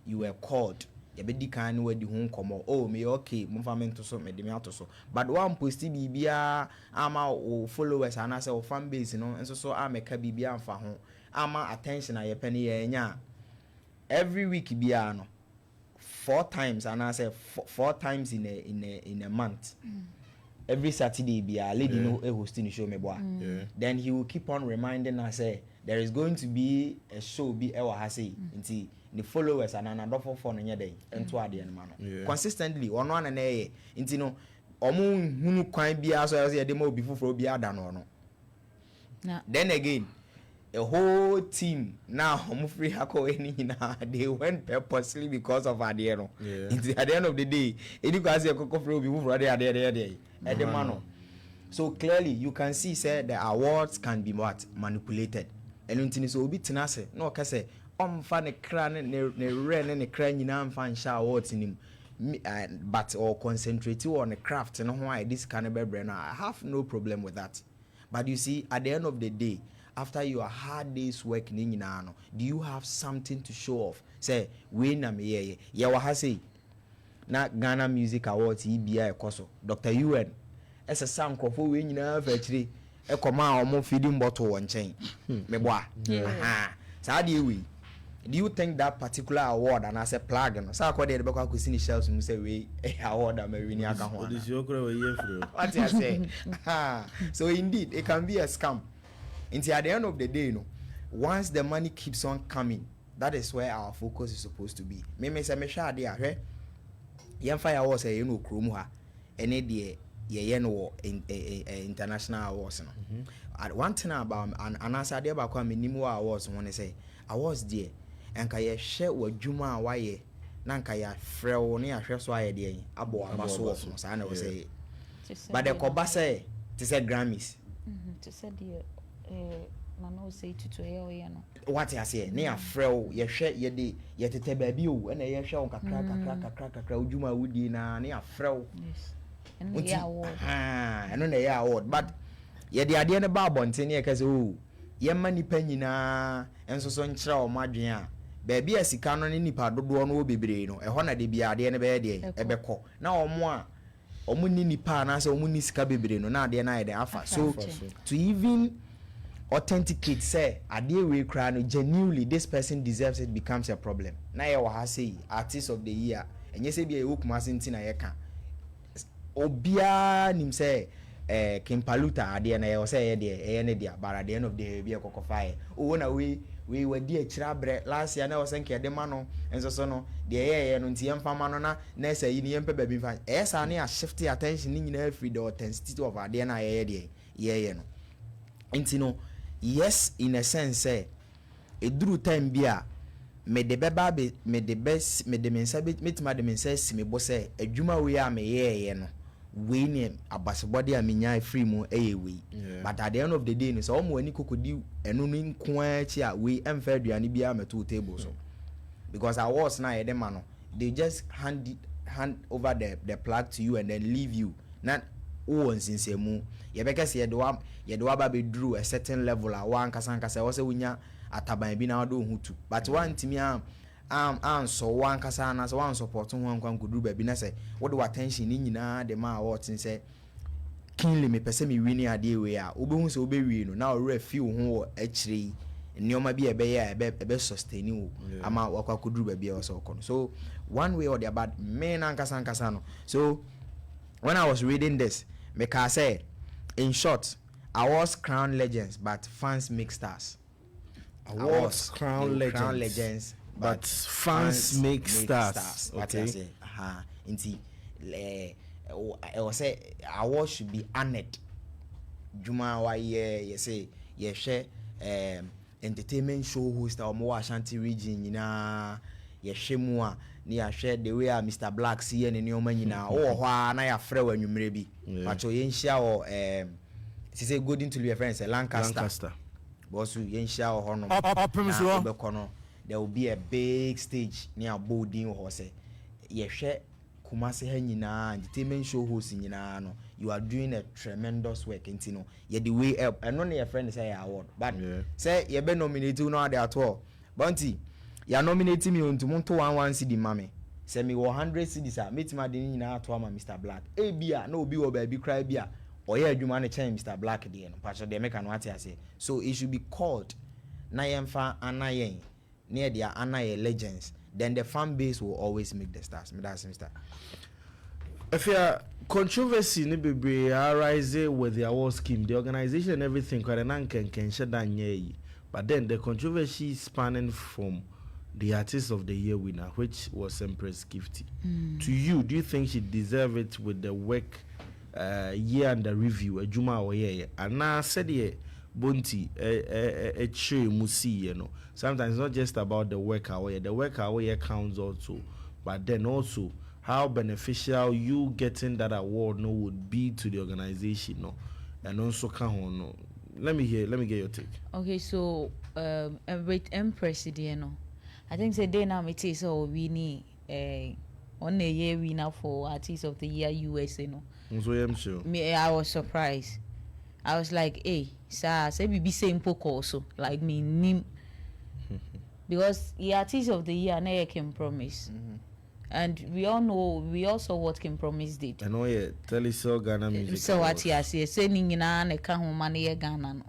You were called. You be di kan we di ho komo. Oh me okay, mfa me nto so me di me ato so. But one post bibia ama o followers and say o fan base no enso so ameka bibia amfa ho. Ama attention aye pene ye nya. Every week bia no 4 times and I say 4 times in a month. Every Saturday bia lady no hosting the show me boy. Then he will keep on reminding us say there is going to be a show be ewa ha say nti the followers and another for no nya dey ento ade no ma no consistently ono ana na ye nti no omo hunu kwan bia so say dey ma obi fufuro bia da no no then again a whole team now omo free hako any na they went purposely because of ade no nti at the end of the day any kwa say kokko free obi fufuro ade the man. So clearly you can see say the awards can be what manipulated and until so obi tenase no ka say fa ne kra ne re ne kra nyina mfa nsha awards nim but or concentrate on the craft no why this can be brand. I have no problem with that, but you see at the end of the day after your hard days work ni nyina no do you have something to show off say we na me ye wa ha say na Ghana Music Awards EBI ekoso Dr. UN ese sankrofo we nyina fa chire ekoma omo feeding bottle won chen me boa sa de we do you think that particular award and as a plug no sa akode de be kwa kwesi ni shelves mu say we award am we ni aka ho ana this okra we ye free what I say so indeed it can be a scam until at the end of the day no once the money keeps on coming that is where our focus is supposed to be me say me hwa ade ahwe yem fire awards e no krom ha ene de ye no international awards no one thing about an answer there ba kwa minimu awards won say awards there enka ye hwe wadwuma a waye na nka ya frew ne ya hwe so aye de abo abaso wo so sa na we say but the koba say to say Grammys to say the na no say to ye no what I say ne ya frew ye hwe ye de ye tete ba bi o na ye hwe on kakra wadwuma wudi na ne ya frew yes and yeah award and no ya award but ye de ade ne ba bonte ne ye ka say o ye ma nipa nyina enso so nkyira o madwen a ba bia sika no ne nipa dodo no bebre no ehọ na de bia ade ne be de ebekọ na omo ni nipa na say omo ni sika bebre no na ade na ide afa so to even authenticate say ade we kra no genuinely this person deserves it becomes a problem na ye wa ha say artist of the year enye say bia e Kumasefie ntina ye ka obia nim say Kimpaluta ade na ye say ye de ne dia bara de end of the bia kokofae o na we wadi akira bre last year na was nke de ma no enso so no de ye no nti yemfa ma no na say yi ne yempa ba bi fa sa na ya shift attention ni nyina free the intensity of ade na ye no nti no yes in a sense say eduru time bia me de beba be me de best me de mensa be metima de mensa si me bo say adwuma we a me ye no we ne abasebody a menya free mu we but at the end of the day no so omo ani kokodi enu no nko achi a we emfa aduane bia meto table so because I was na yede ma no they just hand over the plug to you and then leave you not won sinsemu ye beka se ye de wa ba be drew a certain level a wan kasa wo se wunya ataban bi na do hutu but one timi so one kasa na so one support ho nkwan kudu ba bi na say wo de attention ni nyina de ma what say kinle me pese me wini ade we a obehu se obewi no na ore feel ho akire nneoma bi ebe ya ebe sustain wo ama wakwa kudu ba bi e so kono so one way or the bad me na nkasa no so when I was reading this me ka say in short awards crown legends but fans make stars. Awards crown legends but fans make stars. What I say inti was say award should be honored. Juma wa ye say ye share entertainment show host or more Ashanti region ye share more near share the way Mr. Black see and new man na oh na ya frɛ wa nwumere bi but ye nhyia o say good into your friends Lancaster boss ye nhyia o hono Opemsuo bekono there will be a big stage near boarding ho say ye hwɛ Kumasefie ha nyina entertainment show host nyina no you are doing a tremendous work into no ye the way up and no your friend say award but say ye be nominate you no at all bounty you nominate me on to monto 11 cedi mame say me 100 cedis a metima de nyina to ama Mr. Black e bia na obi wo ba bi cry bia oye adwuma ne chen Mr. Black de no patcho de make an what I say so it should be called na yemfa anayen near their anaye legends then the fan base will always make the stars. That's Mr. If you controversy ni bebre arise with the award scheme, the organization and everything quite an can shut down but then the controversy spanning from the artist of the year winner, which was Empress Gifty. To you, do you think she deserve it with the work year under review, a Juma or year? And now said Bunty a tree musi, you know. Sometimes it's not just about the work away. The work away counts also, but then also how beneficial you getting that award no would be to the organization, no, and also can no. Let me get your take. Okay, so with Empress, no, I think the day now it is so we need on a year winner for Artist of the Year USA, no. So I'm sure. Me, I was surprised. I was like, hey, sir, say we be same poke also, like me nim. Because the Artist of the Year never can promise. And we all know, we also what Kim Promise did. I know, yeah, tell us so Ghana music. So what he has said, saying in an account money Ghana. No.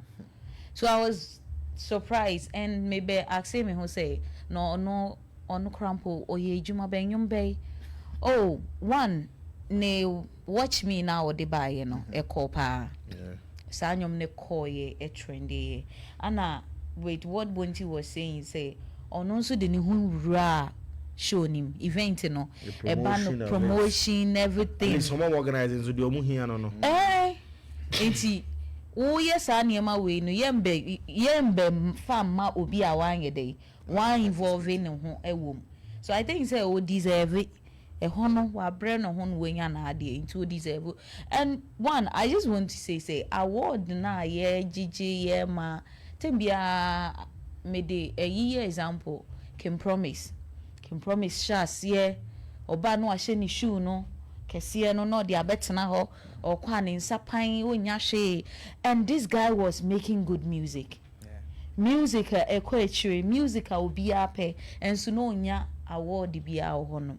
So I was surprised, and maybe asking me who say, no, on crampo, or ye Juma Benyum Bay. Oh, one, ne watch me now, or the buy, you know, a copa. Sanyum ne koye, a trendy. Anna, wait, what Bunty was saying, say, on also the new ra. Show him event no a ban promotion everything and some organizing so the omu here no enti wo yes anema we no yembe fam ma obi a wan yede wan involving ho ewom so I think say o deserve it e hono wa bre no ho no wenya na ade enti o deserve and one I just want to say award na ye gigi ye ma tembia me de a year example can promise shas ye oba no ahye ni shoe no kese no de abetena ho or kwa ne nsapan onya hwe and this guy was making good music music equature music obi ape and so no nya award bia ho no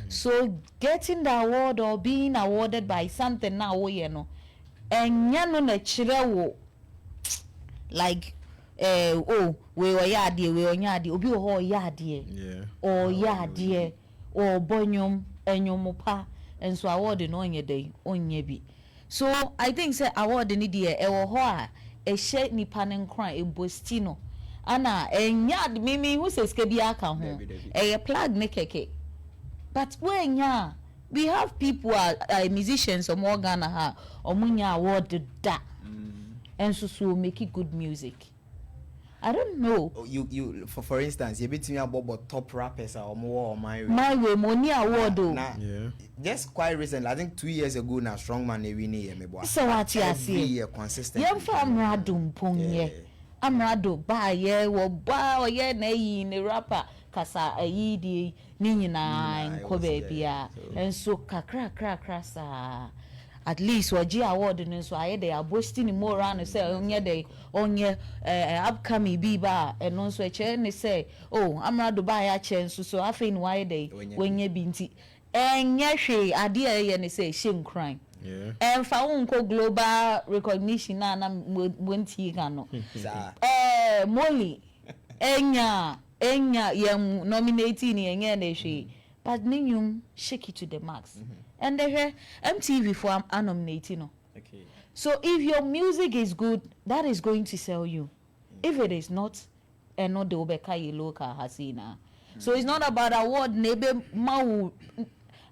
so getting the award or being awarded by something now we no enya no na kire wo like we oyade we onyade obi ho oyade or yade or bonyum enyomupa and so award no onye dey onye bi so I think say award ni dey e wo ho a e hye nipa ne nkran e bostino ana enyad mimi hu se ska bi aka ho e plug ne keke but wenya we have people musicians or more Ghana ha omunya award da and so make it good music. I don't know. You for instance, you between about top rappers or more or my way money award just quite recent. I think 2 years ago now Strongman they win here so what you see consistent. Yem fa amrado mponye. Amrado ba ye wo ba ye na yi ne rapper kasa ayi di ni nyina nko bia and so kakra sa at least waji award no so aye dey boasting more around say onye upcoming biba and no so che ne say oh amrado ba ya che so afi ni waye dey wenye binti enye hwe ade ye ne say shame crime and fa unko global recognition na wonti ga no Molly enya yem nominating enye na hwe but ninyum shake it to the max and they MTV for nominating no. Okay. So if your music is good, that is going to sell you. If it is not, and not the obeka local hasina. So it's not about award nebe mau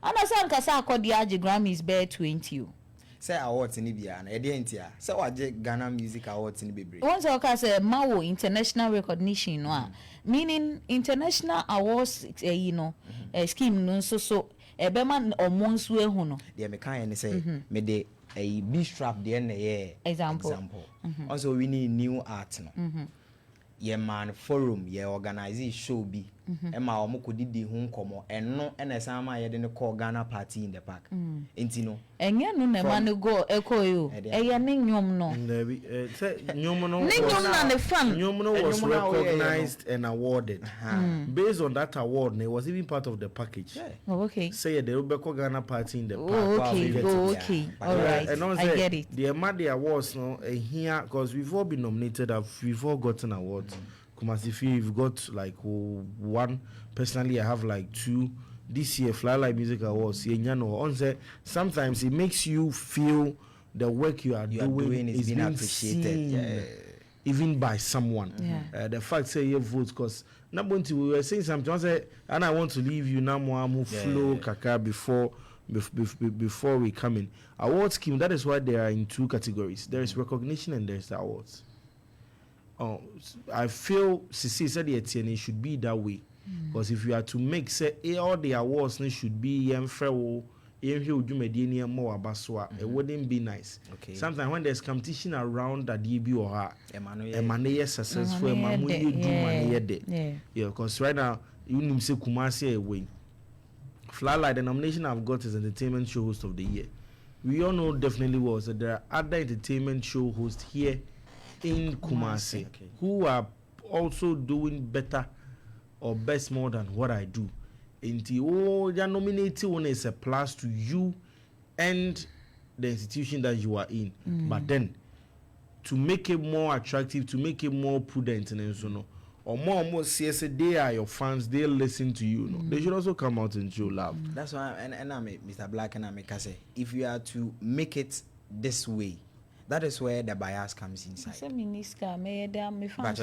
ana san kasa akodi age Grammys bear 20. Say awards ni bia na e dey ntia. Say waje Ghana Music Awards ni bebre. Once I say mawo international recognition no meaning international awards scheme no so ebema omonsu ehu no. Dey me kan ni say me dey a B strap dey na ye example. Also we need new art no. Ye man forum ye organize show bi ema omo kodidi hu nkomo eno na sama ye de ne call Ghana party in the park enti no enye no na man go ekoyo eye ne nyom no say nyom no ne nyom na ne fan nyom no was recognized and awarded based on that award it was even part of the package. Oh, okay. Say the Ubeko Ghana party in the park. Okay. All right. I get it. The Amadi Awards no here because we've all been nominated, we've all gotten awards. Kumasefie, we've got like one. Personally, I have like 2. This year, Fly Like Music Awards. Sometimes it makes you feel the work you are doing is being appreciated, even by someone. The fact say you vote because not going to we were saying something. Say, and I want to leave you now. More flow kaka before we come in. Award scheme. That is why they are in 2 categories. There is recognition and there is the awards. I feel Sisi said it should be that way because if you are to make say all the awards should be more it wouldn't be nice. Okay. Sometimes when there's competition around that DB or her Emmanuel successful because right now you need say Kumasefie away. Fly the nomination I've got is entertainment show host of the year. We all know definitely was that there are other entertainment show hosts here in Kumasi who are also doing better or best more than what I do. Your nominated one is a plus to you and the institution that you are in. But then to make it more attractive, to make it more prudent and so on, or more say they are your fans, they listen to you. They should also come out and show love. That's why and I'm Mr. Black and I say if you are to make it this way, that is where the bias comes inside. But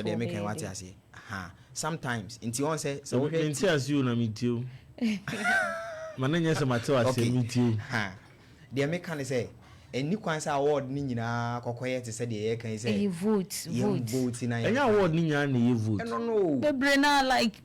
they make what I say. Sometimes until one say so you na meet you. Mananya se matter say meet you. They make can say any kwansa award ni nyina kokoye te say dey can say vote na any award ni nyina na vote. No.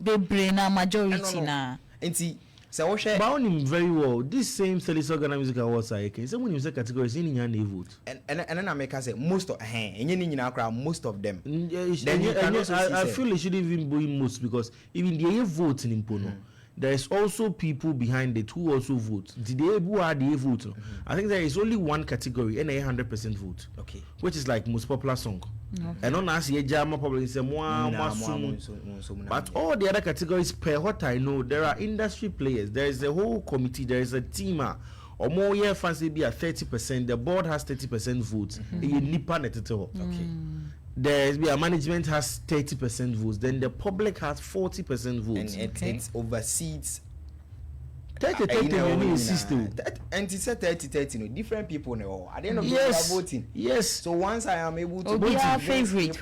Bebre na majority na. Enti so wo share ba him very well. This same Celestial Ghana Music Awards are can say when you say categories ni nyina na vote. And na make say most of enye ni nyina kra most of them. I feel it shouldn't even be most because even the vote in Impono. There is also people behind it who also vote. Did they who are the vote? I think there is only one category and 100% vote. Okay. Which is like most popular song. And on as Jama probably say more. But all the other categories, per what I know, there are industry players. There is a whole committee. There is a team. Or more year fancy be at 30%. The board has 30% votes. Okay. There's a management has 30% votes, then the public has 40% votes. And it oversees 30 and it's a 30 no different people no at the end of the day voting. Yes. So once I am able to vote favorite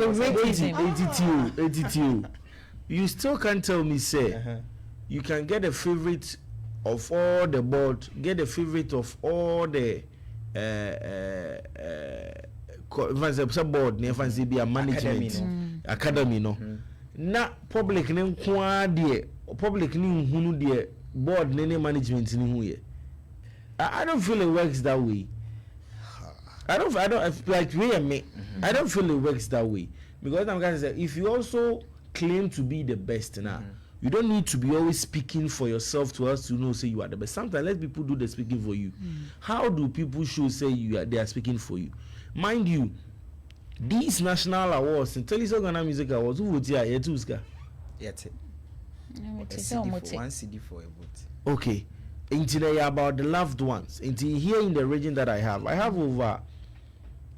you still can't tell me say you can get a favorite of all the board, get a favorite of all the board never say be a management academy no na public ne nko de public ni hunu de board ne management ni hu ye. I don't feel it works that way. I don't like me. I don't feel it works that way because I'm going to say if you also claim to be the best now, you don't need to be always speaking for yourself to us to know say you are the best. Sometimes let people do the speaking for you. How do people show say they are speaking for you? Mind you, these national awards and Celestial Ghana Music Awards, who vote here? Yet one CD for a vote. Okay. Until about the loved ones. Until here in the region that I have over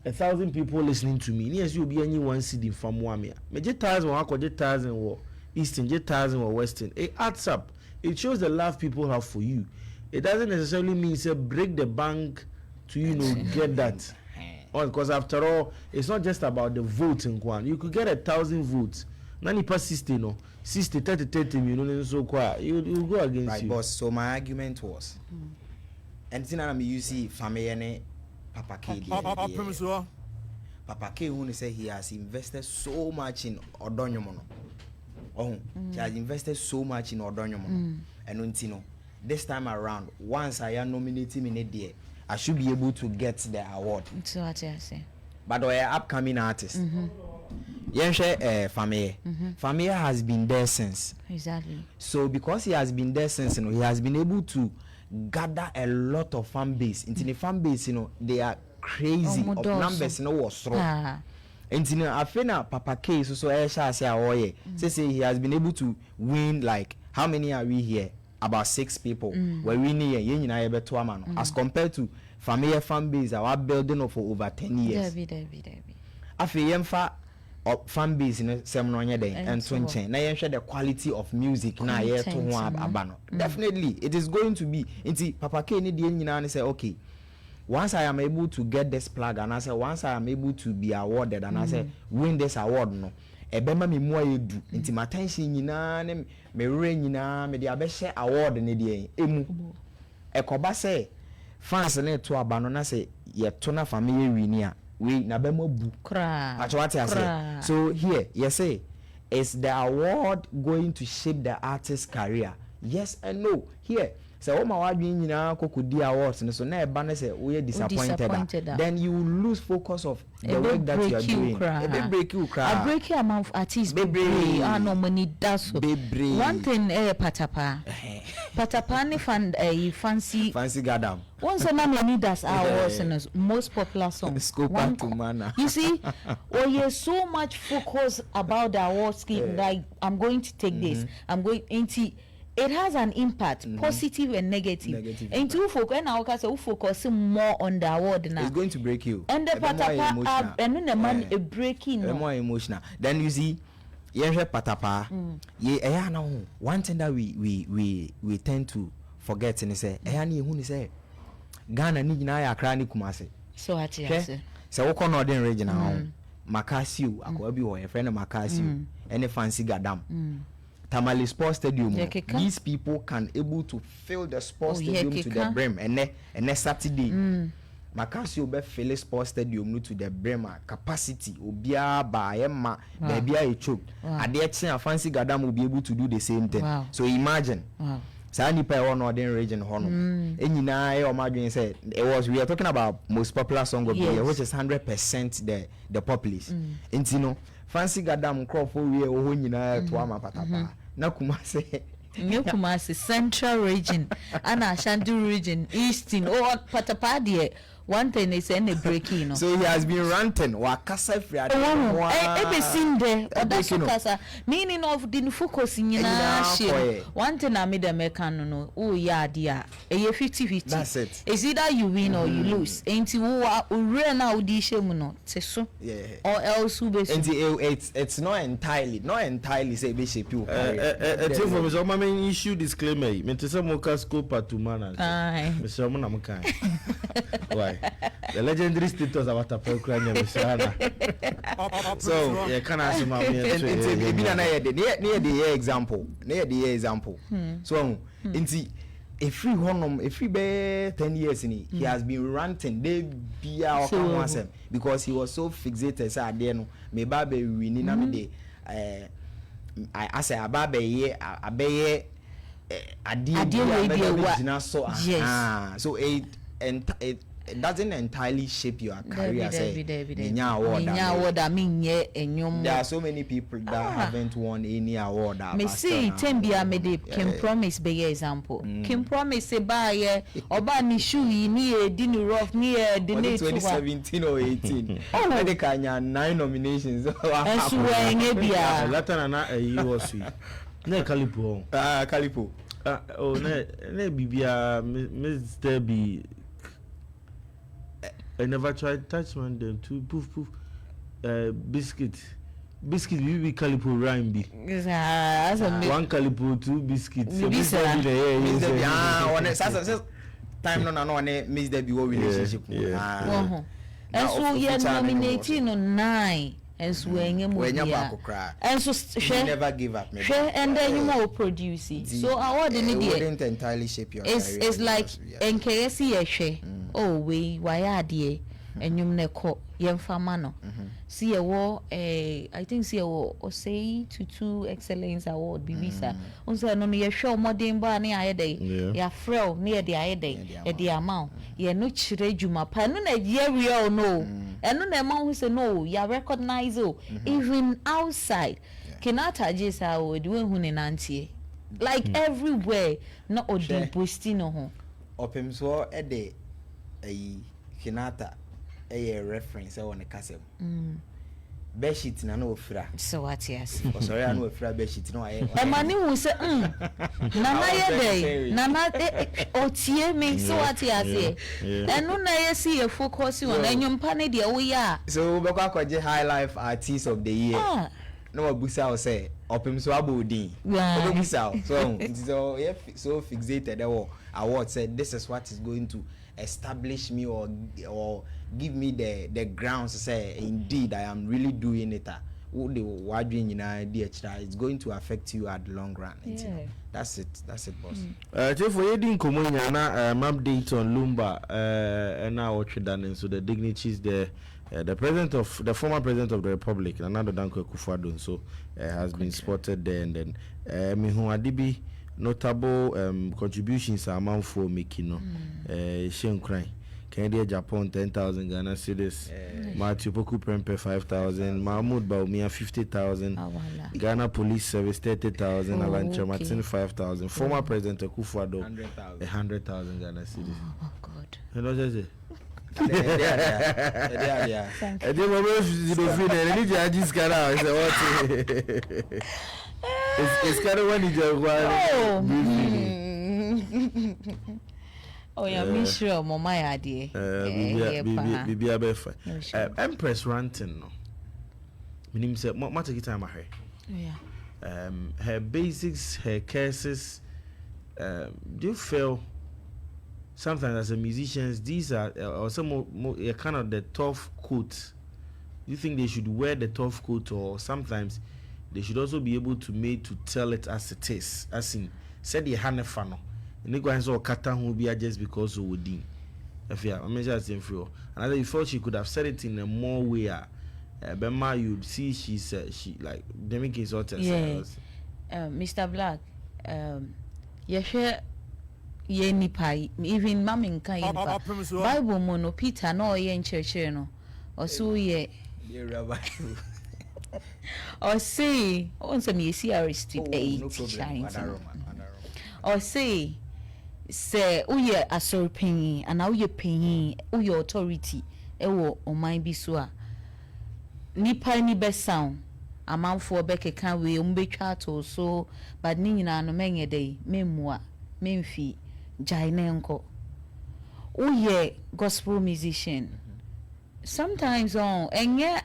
1,000 people listening to me. Yes, you'll be any one CD from Wamia. Major tires or tires and Eastern, jet tires or Western. It adds up. It shows the love people have for you. It doesn't necessarily mean say break the bank to get that. Because after all, it's not just about the voting one. You could get 1,000 votes, Nani pass 60 no 60 30 you know so kwa you go against right, you. boss. So my argument was, and then I'm using family Papa K. Opemsuo. Papa K who say he has invested so much in Odonyomono. Oh, he has invested so much in Odonyomono. And untino, this time around, once I am nominating in a day, I should be able to get the award. So what I say. But we are upcoming artist. Family. Family has been there since. Exactly. So because he has been there since, he has been able to gather a lot of fan base. Into the fan base, they are crazy of numbers, was strong. And I feel now Papa K so say he has been able to win, like, how many are we here? About 6 people. We're winning as compared to family fan base, our building of for over 10 years. I feel fan base in Semonia Day and Twinchain. Now you share the quality of music now here to Abano. Definitely it is going to be into Papa K and say, okay, once I am able to get this plug, and I say once I am able to be awarded, and I say win this award, no, ebema mi mo edu nti my attention nyina ne me re nyina me de abehye award ne de emu ekoba say fans ne to abano na say ye to na family win a we na be mo bu kra what I say. So here you say, is the award going to shape the artist's career? Yes and no. Here so all my award nyina kokodi awards so na e ba na say we disappointed, then you lose focus of the work that you are doing. A break you amount of artists no money that's one thing patapa ne fan fancy gadam once a man need us awards and most popular song you see you so much focus about the award scheme, like I'm going to take this, I'm going into it has an impact, positive and negative. And to focus, and our case, focus more on the award now. It's going to break you. And the patapa, and when the man a breaking, more emotional. Then you see, patapa. One thing that we tend to forget and say, who say, Ghana ni na ya krani Kumase. So what you say? So we call Northern region now. Makasio, akwabi wo friend Makasio, any fancy gadam. Tamale Sports Stadium. These people can able to fill the sports stadium to the brim, and Saturday, Makasio be fill sports stadium to the brim capacity. Obia ba emma, baby a choke. At the fancy gadam will be able to do the same thing. Wow. So imagine. Sani pa one Northern region hono. Enyina imagine said it was, we are talking about most popular song of the year, which is 100% the populace. Intino fancy gadam crop for we o nyina to ama patapa. Na Kumase Kumase Central region and Ashanti region Eastern or patapa one thing is any breaking. So he has been ranting. Kumasefie. Ebe seen there. That's kasa. Meaning of the focus in one thing I made a mechanic. Oh yeah, dear. 50-50. That's it. It's either you win or you lose. Ain't you run out the shame so. Yeah. Or else who be. It's not entirely say be shape you. For so my main issue disclaimer. Me to say moka scope atumana. Aye. Me say mo na mo kan. Why? The legendary status of Watapel Kranya so yeah, can I say my near the example. So if we be 10 years in it, he has been ranting. They be our because he was so fixated. Say no, me babe we need na me I say ababe ye abeye adi so it doesn't entirely shape your career. There are so many people that haven't won any award. Me see Tembia made can promise be example. Can promise say buy oba ni shoe ni dinu rough ni the 2017 or 18. Oh, they can 9 nominations. And so when bia Latin na was na Calipo. Calipo. Oh na bibia Mr. B. I never tried touchman them too. Poof. Biscuit. We be Calipo rhyme be. One Calipo, 2 biscuits. Time no miss the relationship. And so you're nominating on 9 and so enye mo bia and so never give up and then you more produce so award ni dey wouldn't entirely shape your career. It's like enkesi ye hwe oh we why ade enyum ne ko yemfa ma no see ye wo I think see ye wo say to excellence award bibisa on say no ye hwe modern ba na ayede ya frel na ye de ayede e de amount ye no chire djuma pa no na ye real no eno na ma hu say no ya recognize even outside Kenata jesa award we hu ne nantie like everywhere no odi boasting no ho Opemsuo de Kenata a reference on the castle. Bedsheet na no ofra. So what yes. Oh sorry, I no ofra bedsheet no aye. E mani hu say nana ye dey. Nana otie me so what yes here. Enu na ye see you focus on enwumpa ne de wo ya. So we go akwaje high life artist of the year. No abusa o say Opemsuo abodin. Obusa so so fixated award said this is what is going to establish me or give me the grounds to say indeed I am really doing it. It's going to affect you at the long run. Yeah. That's it boss. For you didn't come on update on Lumba and now what done so the dignitaries the former president of the republic Nana Dankwa Akufo-Addo so has been spotted there and then Mihu Adibi notable contributions amount for making no Shenkran Canada Japan 10,000 Ghana cedis Matthew Poku Prempe 5,000 Mahmoud Baumia 50,000 Ghana Police Service 30,000 Alancha Martin 5,000 former President Akufo-Addo 100,000 Ghana cedis. Oh God. You know what I say? It's kind of when oh yeah, me sure mama idea. Bibi abefa. Empress ranting no. Minim say what take time her. Yeah. Her basics, her cases do you feel sometimes as a musicians these are or some more kind of the tough coat? Do you think they should wear the tough coat or sometimes they should also be able to tell it as it is, as in said the hanefano and go and so kata who be just because of woodin if I measure as info and you felt she could have said it in a more way Bema you'd see she like Demi is what Mr. Black you share ye nipa even mami nka ye nipa Bible mono Peter no ye nchurch no or so ye rabbi or say on some CRST 8 shine or say uye asori penyin and uye penyin uye authority ewo oman bi so a nipa ni be sound amanfo be keka we umbetwa to so but ni nyina no menye dey memua memfi jainenko uye gospel musician sometimes enye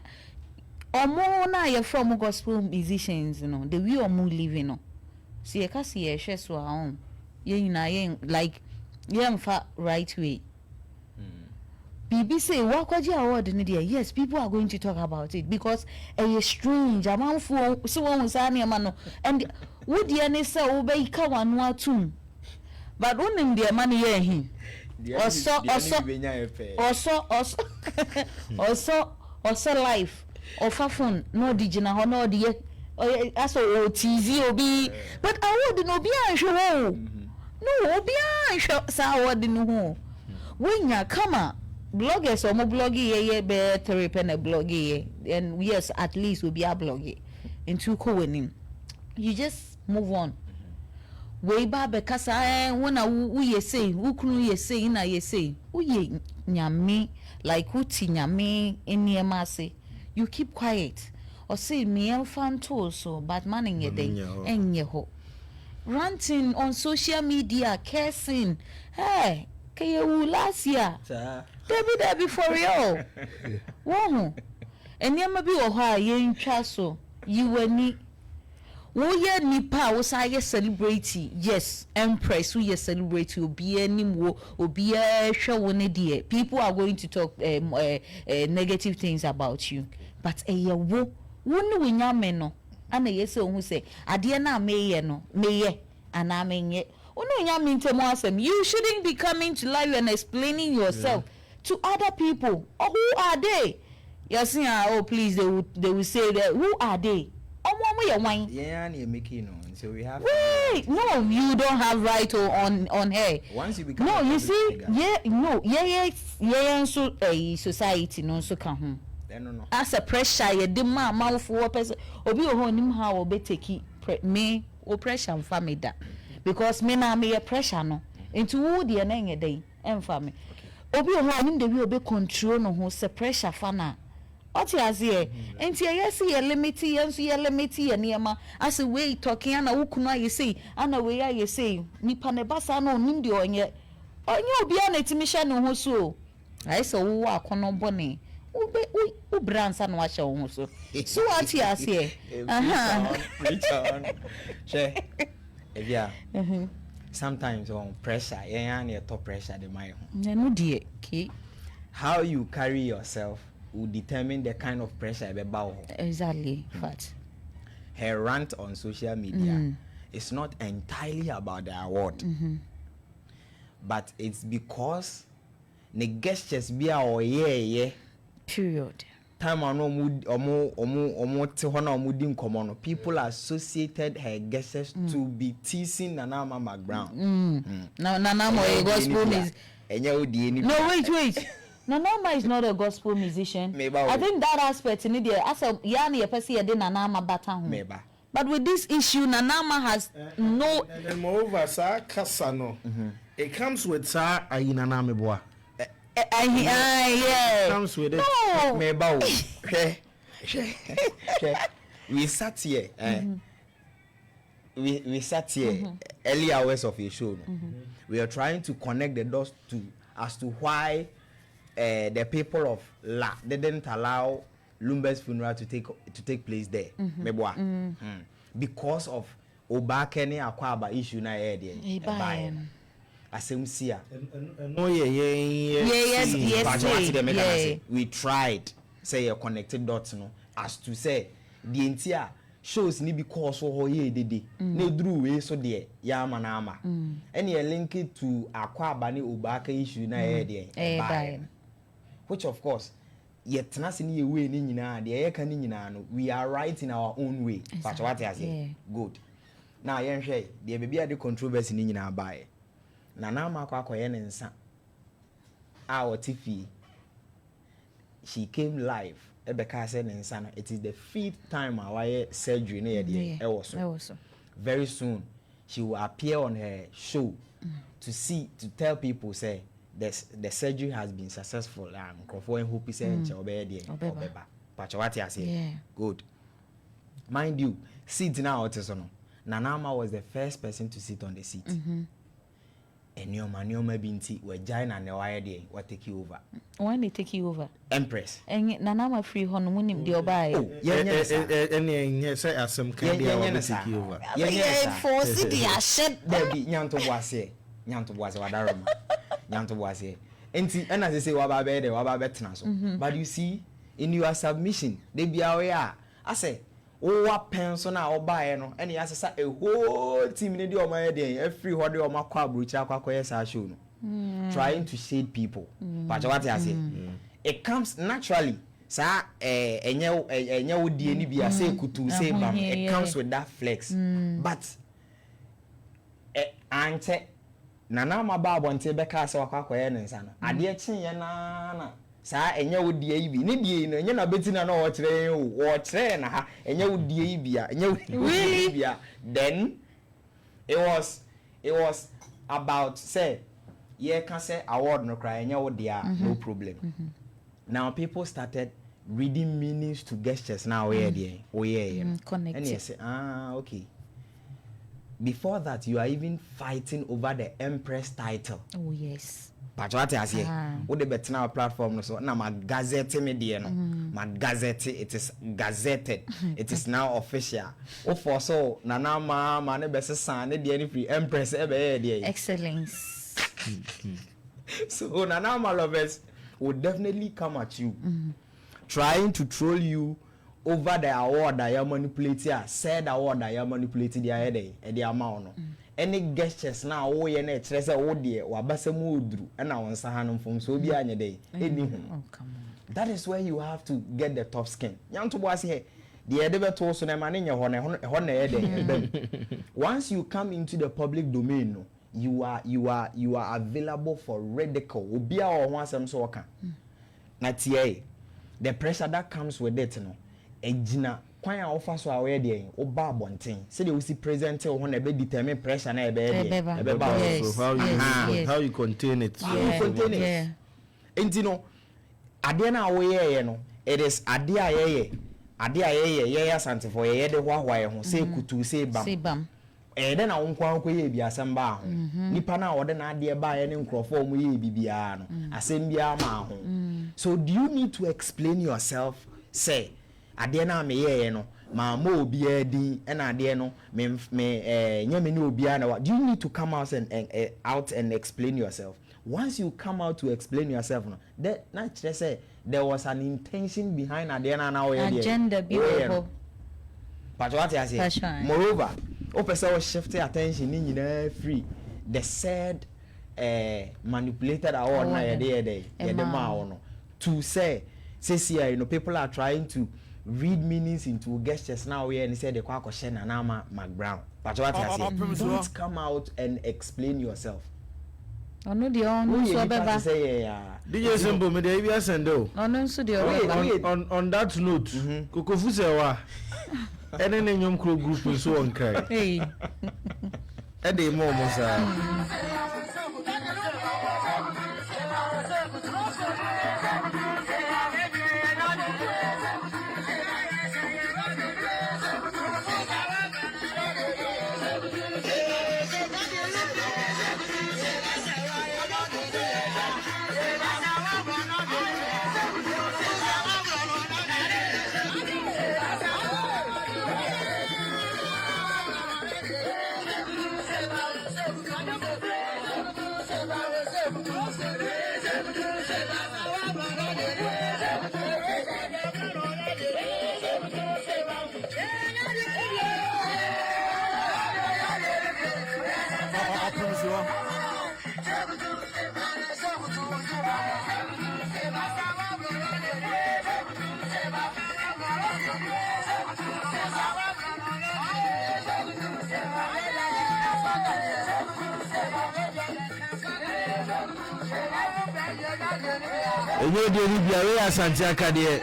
omo na ye from gospel musicians the way omo living no see ka see ye hwe so a ye nyina ye like ye mfa right way BBC wakwaji award ni there yes people are going to talk about it because a strange amanfo so won sa na no and would ye ne say wo be ka wanu atum but unim the man ye hin also life or phone no digina ho no de aso o tv obi but award no bi anhwe no obi anhwe sa award no ho wenya kama bloggers or mo bloggy ye be 3 pen bloggy and yes at least we be a bloggy into ko wenim you just move on we ba be kasa wona wo ye say wo kunu ye say na ye say wo ye nyame like wo ti nyame eniema say you keep quiet or say me enfan to so but man in day enye ho ranting on social media cursing hey kay wu last year Debbie for real wo eniema bi wo ho a ye ntwa so you wani Woye nipa wo sa ye celebrate, yes, empress wo ye celebrate obi anim wo obi hwe wo ne de. People are going to talk negative things about you, but ye wo ne winyame no ana ye se ohun say ade na meye no meye ana menye. You shouldn't be coming to life and explaining yourself to other people. Oh, who are they? Yes, oh please, they will say that who are they? Yeah, so we have. Wait, no, you don't have right on her. Once you become. No, you see, so a society no so come. No. As a pressure, you demand mouth for person. Obi o him how obe take me o pressure and family that. Because me na me pressure no into who the na nye dey emfa me obi o ho anim de bi obi control no ho se pressure fa na oti azie enti yes ye limit ye niema as we talking na wukunu aye say ana we aye say nipa ne basa na onim de onye obi na timisha no ho so ai so wo akono bone u bransa no ahye wo ho so so oti azie Yeah. Sometimes on pressure, yeah, top pressure the mind. No dear, okay. How you carry yourself will determine the kind of pressure you bow. Exactly, but her rant on social media is not entirely about the award, but it's because the gestures be our yeah. Period. Time people associated her guesses to be teasing Nana Mama Brown. Now Nana Mo a gospel musician. No, wait. Nana is not a gospel musician. I think that aspect in there as a yani a person ya Nana Ma bata. But with this issue, Nanama has no. And moreover, sir, Kasano, it comes with sir Ayinana Meboa. Yeah. Comes with it. No. We sat here. We sat here early hours of a show. We are trying to connect the dots as to why the people of La didn't allow Lumber's funeral to take place there. Because of Obakene Akwaba issue na there. Asemsia. No, yes. We tried say a connected dots no as to say the entire shows ni because so hoye dede na dru we so de ya manama and you link it to Akwaba ni Obaka issue na there which of course yet na se ni we ni nyina de ye kan ni nyina no we are right in our own way but what I say good now yen hwe de bebia de controversy ni nyina bae Nana Makwakoye Nensa. Our TV. She came live. Ebeka said Nensa. It is the 5th time our surgery near the also. Very soon she will appear on her show to tell people say the surgery has been successful and hope say Obeba. Pachawati I say good. Mind you, seat now Otesono. Nanama was the first person to sit on the seat. And your binti were giant and the wire day what take you over. When they take you over? Empress. And Nanama free honeymoon the obey. Yes, I have some kind of take you over. For city, I said there be Nyanto was here. Nyanto was Wadarama. Nyanto was here. And as I say, Wababed, but you see, in your submission, they be aware. I say, what pension or buy no and he has a whole team in the my day every holiday or my show trying to shade people but what I say it comes naturally sir it comes with that flex but ante nana ma ba bonte beka se wakwakoye nensa no ade chin na sa enya wodie yi bi ne die no enya na beti na no wo kire na ha enya wodie yi bia enya wodie bia then it was about say ye can say award no cry enya wodie no problem now people started reading meanings to gestures now where there connect and you say okay before that you are even fighting over the empress title. Oh yes. But what I say, what the better now platform so now my gazette media no, my gazette it is gazetted, it is now official. Oh for so nana ma ne best son the any free empress Excellence. So nana ma lovers would definitely come at you, trying to troll you over the award that you manipulated, said award that you manipulated the other day, the amount. Any gestures now, oh, yeah, treasure, oh, dear, or Bassamudru, and I want Sahanum from so be any day. That is where you have to get the tough skin. Young to was here, the Edinburgh told so man in your honor. Once you come into the public domain, you are available for ridicule. Ubia or once I'm so can. Not the pressure that comes with it, no. Ejina kwan offer so aware dey oba abonten say they will see present ho na be determine pressure na so how you contain it. Enti no ade na wo ye no it is ade ayeye asante for ye de hwahwaye ho say kutu say bam then na wonkwa ye bi asem ba ho nipa na wo de na ade ba ye ne nkrofo mu ye bibia no asem bia ma ho. So do you need to explain yourself? Say ade na me ye no ma mo obi adi na ade no me nyame ni obi na. Do you need to come out and explain yourself? Once you come out to explain yourself no that na kire say there was an intention behind ade na we dey agenda beautiful. But what I say moreover o person will shift attention ni nyina free the said manipulated award na ye dey ma no to say you know people are trying to read meanings into gestures now where and say the kwakoshe na na Mac Brown. But what I say, don't come out and explain yourself. Oh no, the on so beba. DJ Simple me dey be send o. Oh no, so the on that note, Kokofu se wa. Ene ne nyom kro group so on kai. Hey. E dey mo sa. Enye de ni bia we asante akade.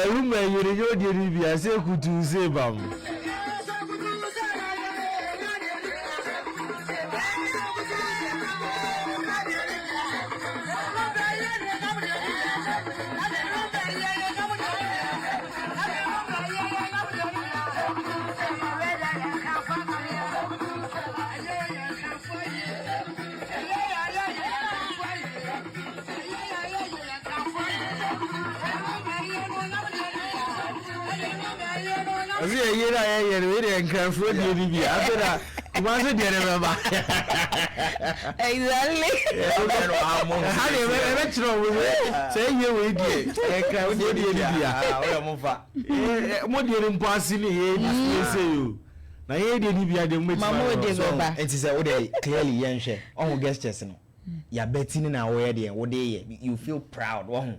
Rume yiri yo de ni bia se kutu se bam. Asi yera ye we dey enkrafo de bi bia after Kumasefie de remember. Exactly. How dey we tro we say ye we dey enkrafo de bia. O mo fa. Mo de mpo asini ye display say you. Na ye de ni bia de mo Mama de baba. It is we dey clearly yen hwe. On gestures no. Ya betting na we dey wo dey you feel proud wo ho.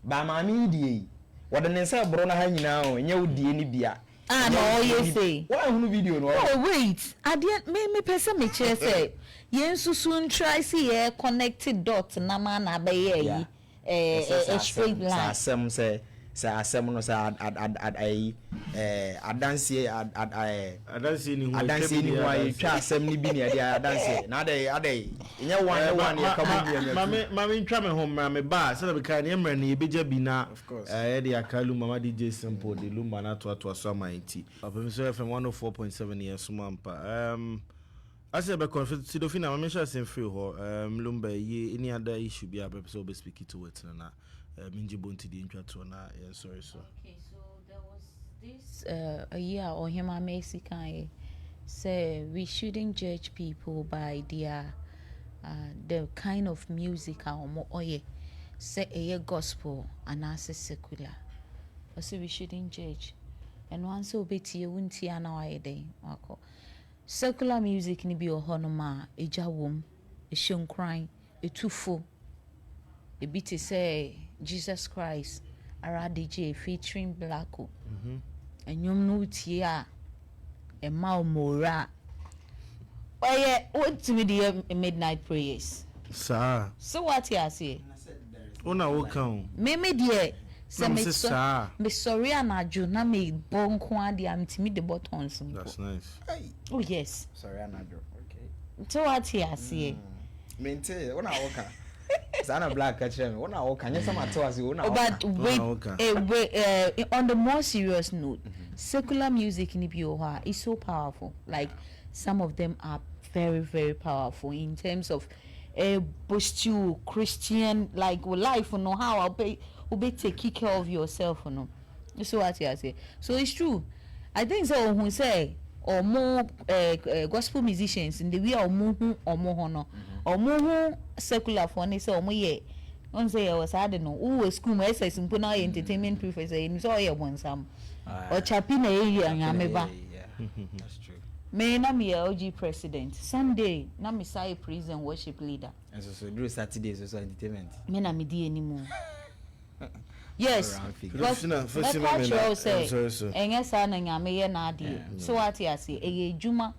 Ba mama die what the nsa bro na ha nyina o nya odie ni bia no you say why hunu video no wait me person me chere say yen susun try see connected dot na ma na be ye straight line some say say asem no say adanse adanse ni ho twa asem ni bi ne dey adanse na dey nya one ye kamo bi mama ntwa me ho mra me ba say na be kan ye mra na ye beja bi na ye dey akalu mama DJ Simple de lumba na to so amanti Opemsuo FM 104.7 years mampa I say be confess to Dofina mama sha sem free ho lumba ye any other issue be Opemsuo be speak to it na minji bonti di ntwa to na sorry so okay so there was this a year or him Mexican say we shouldn't judge people by their the kind of music or say a gospel and as a secular or say we shouldn't judge and once obeti you won't hear now day secular music ni bi ohonoma eja wom e shon crying e tufo e bit say Jesus Christ ara DJ featuring Blacko enyom no tie a e ma omora oye what to me the midnight prayers sir so what you say una wo kan me die se me sorry anaju na me bonko ade am timi the buttons. That's nice. Oh yes. Sorry anaju. Okay. So what you say? Mente una woka. Sana black catch me. Una woka. Nyesa matwas una woka. But wait, on the more serious note, secular music in Ibioha is so powerful. Like some of them are very, very powerful in terms of boost you Christian like life, you know how I'll take care of yourself, you know. So what you say. So it's true. I think so who say or more gospel musicians in the way or more honor or more secular for say or more ye. Don't say I was I don't know. Who was school my says in Puna entertainment professor in so ye one some or chapina area and ameba. That's true. Me na me LG president. Sunday na me say praise and worship leader. And so do Saturdays so entertainment. Me na me di anymore. Yes. Because say enye sa na nyame ye na ade. So what you say eye juma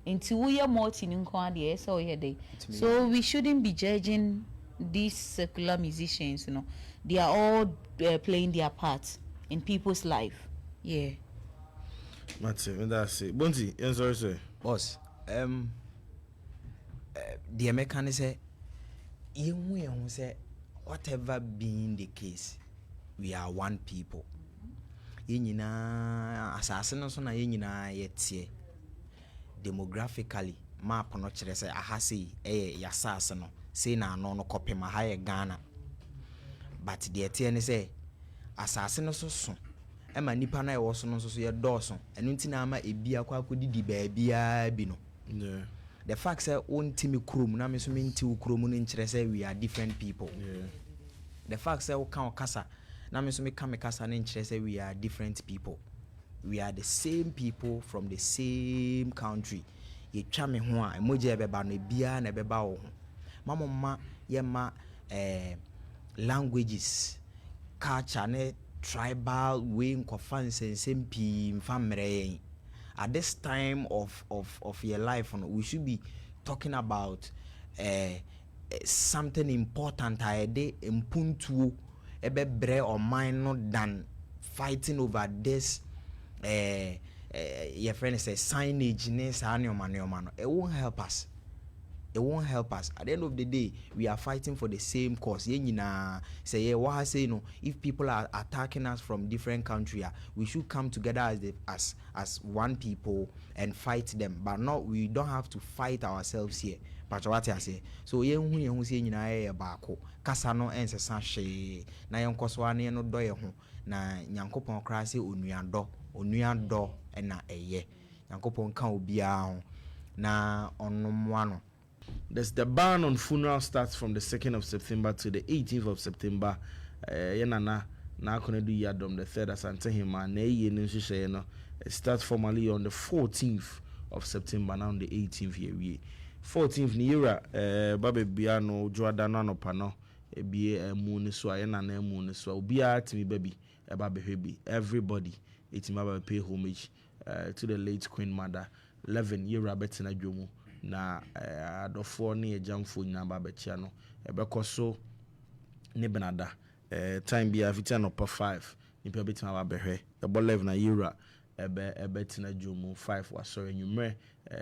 nti wo ye multi nko ade so ye dey. So we shouldn't be judging these secular musicians, you know. They are all playing their part in people's life. Yeah. Mate, that's it. Bonti, sorry sir. Boss, the American say you say whatever being the case, we are one people. Yina assassin so na yina yetie demographically map no kire say ahase ya assassin no say na no kopem ha ye Ghana, but the tie ne say assassin no so ema nipa na e wo so no so ye dawson enu nti na ama ebi akwa akodidi baabia bi no. Yeah. The fact say ontimi krom na me so menti ukrom no nkire say we are different people. Yeah. The fact say we kan kasa na me so me kan me kasa no nkire say we are different people. We are the same people from the same country. Ye twa me ho a emoji ebeba no bia na ebeba wo ho. Mamma ye ma languages, culture ne tribal way nkofan sensem pi mfamre. At this time of your life, we should be talking about something important. Aide impuntu ebe bre or mine not than fighting over this. Your friend says signage it won't help us. It won't help us. At the end of the day, we are fighting for the same cause. Say if people are attacking us from different countries, we should come together as one people and fight them. But no, we don't have to fight ourselves here. But what I say, so kasano ensesa she na yenkoswane no do ye ho na nyankopon kra se onuado na eye nyankopon kan obia ho na onomwa. There's the ban on funeral starts from the 2nd of September to the 18th of September. Yenana na akona do yadom the 3rd as antehima na ye no hwehwe no. It starts formally on the 14th of September now on the 18th year. 14th ni yera babe bia no joada no anopa no ebie emu ne so ayena na emu ne so obia timi baby eba behwe everybody itima ba pay homage to the late Queen Mother. 11 yera betina dwomu na adofo ne ejamfo nyina ba bechia no ebekoso ne benada time bia fitia no per 5 nipa betima aba behwe ebo live na yura ebe tina dwomu 5 wasori nwumre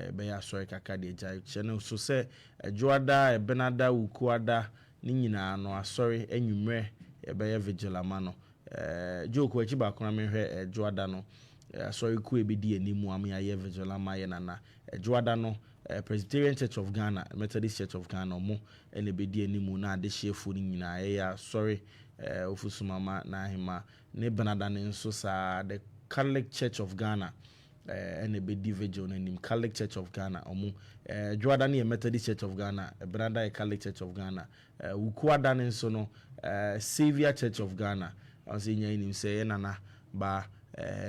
ebe ya asori kaka de jai chene so se adwoada ebenada ukuada ni nyina no asori enwumre ebe ya vigilama no joke achi ba kona mehwe adwoada no asori ku ebedi animu am ya ye vigilama ye nana adwoada no Presbyterian Church of Ghana, Methodist Church of Ghana, mo and the bedi animu na de shefu ni nyina ya sorry ofusumama na hima ne Benada nso sa the Catholic Church of Ghana and the bedi vigil nim Catholic Church of Ghana omo Joada ne Methodist Church of Ghana Benada Catholic Church of Ghana Ukuada nso no Savior Church of Ghana onse nya nim say nana ba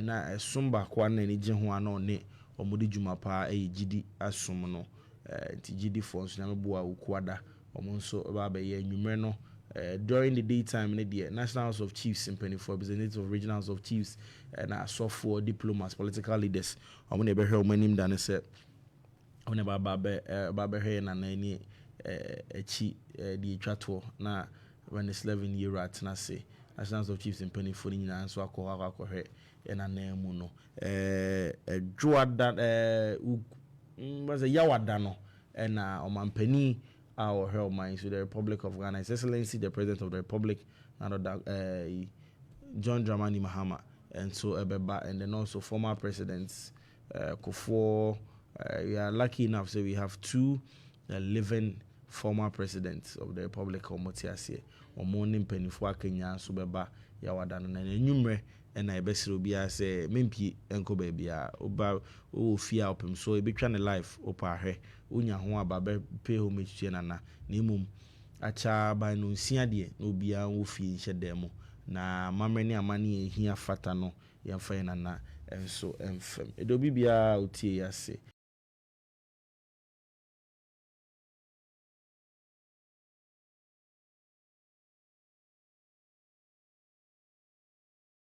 na sumba kwa na ni je ho ana ne omudi djuma pa gidi asum no nti gidi fonso na meboa ukuada omonso ba be ye nwumre no during the daytime ne the National House of Chiefs in Penifo representatives of Regional House of Chiefs na so for diplomats political leaders omo ne be hwe omanim da ne se omo ba be hwe na ni echi di twato na when it's 11 year at na say National House of Chiefs in Penifo ni nyina so akọ ena na mu no Joada was a yawada no ena omampani our Helmine to the Republic of Ghana, His Excellency the President of the Republic, John Dramani Mahama, and so Ebeba, and then also former presidents Kufuor. We are lucky enough, so we have 2 living former presidents of the Republic of Motiase, Omonim Penifua Kenya, Subeba, Yawadano, and Numre. And I best will be as a mimpi enko baby oba o fear Opemsuo e betwa ne life opa hwe onya ho aba be pay homage to nana na emum acha ba no nsia de na obia wo fie hye dem na mamani amani ehia fata no yemfa nana enso emfem edo bibia otie ase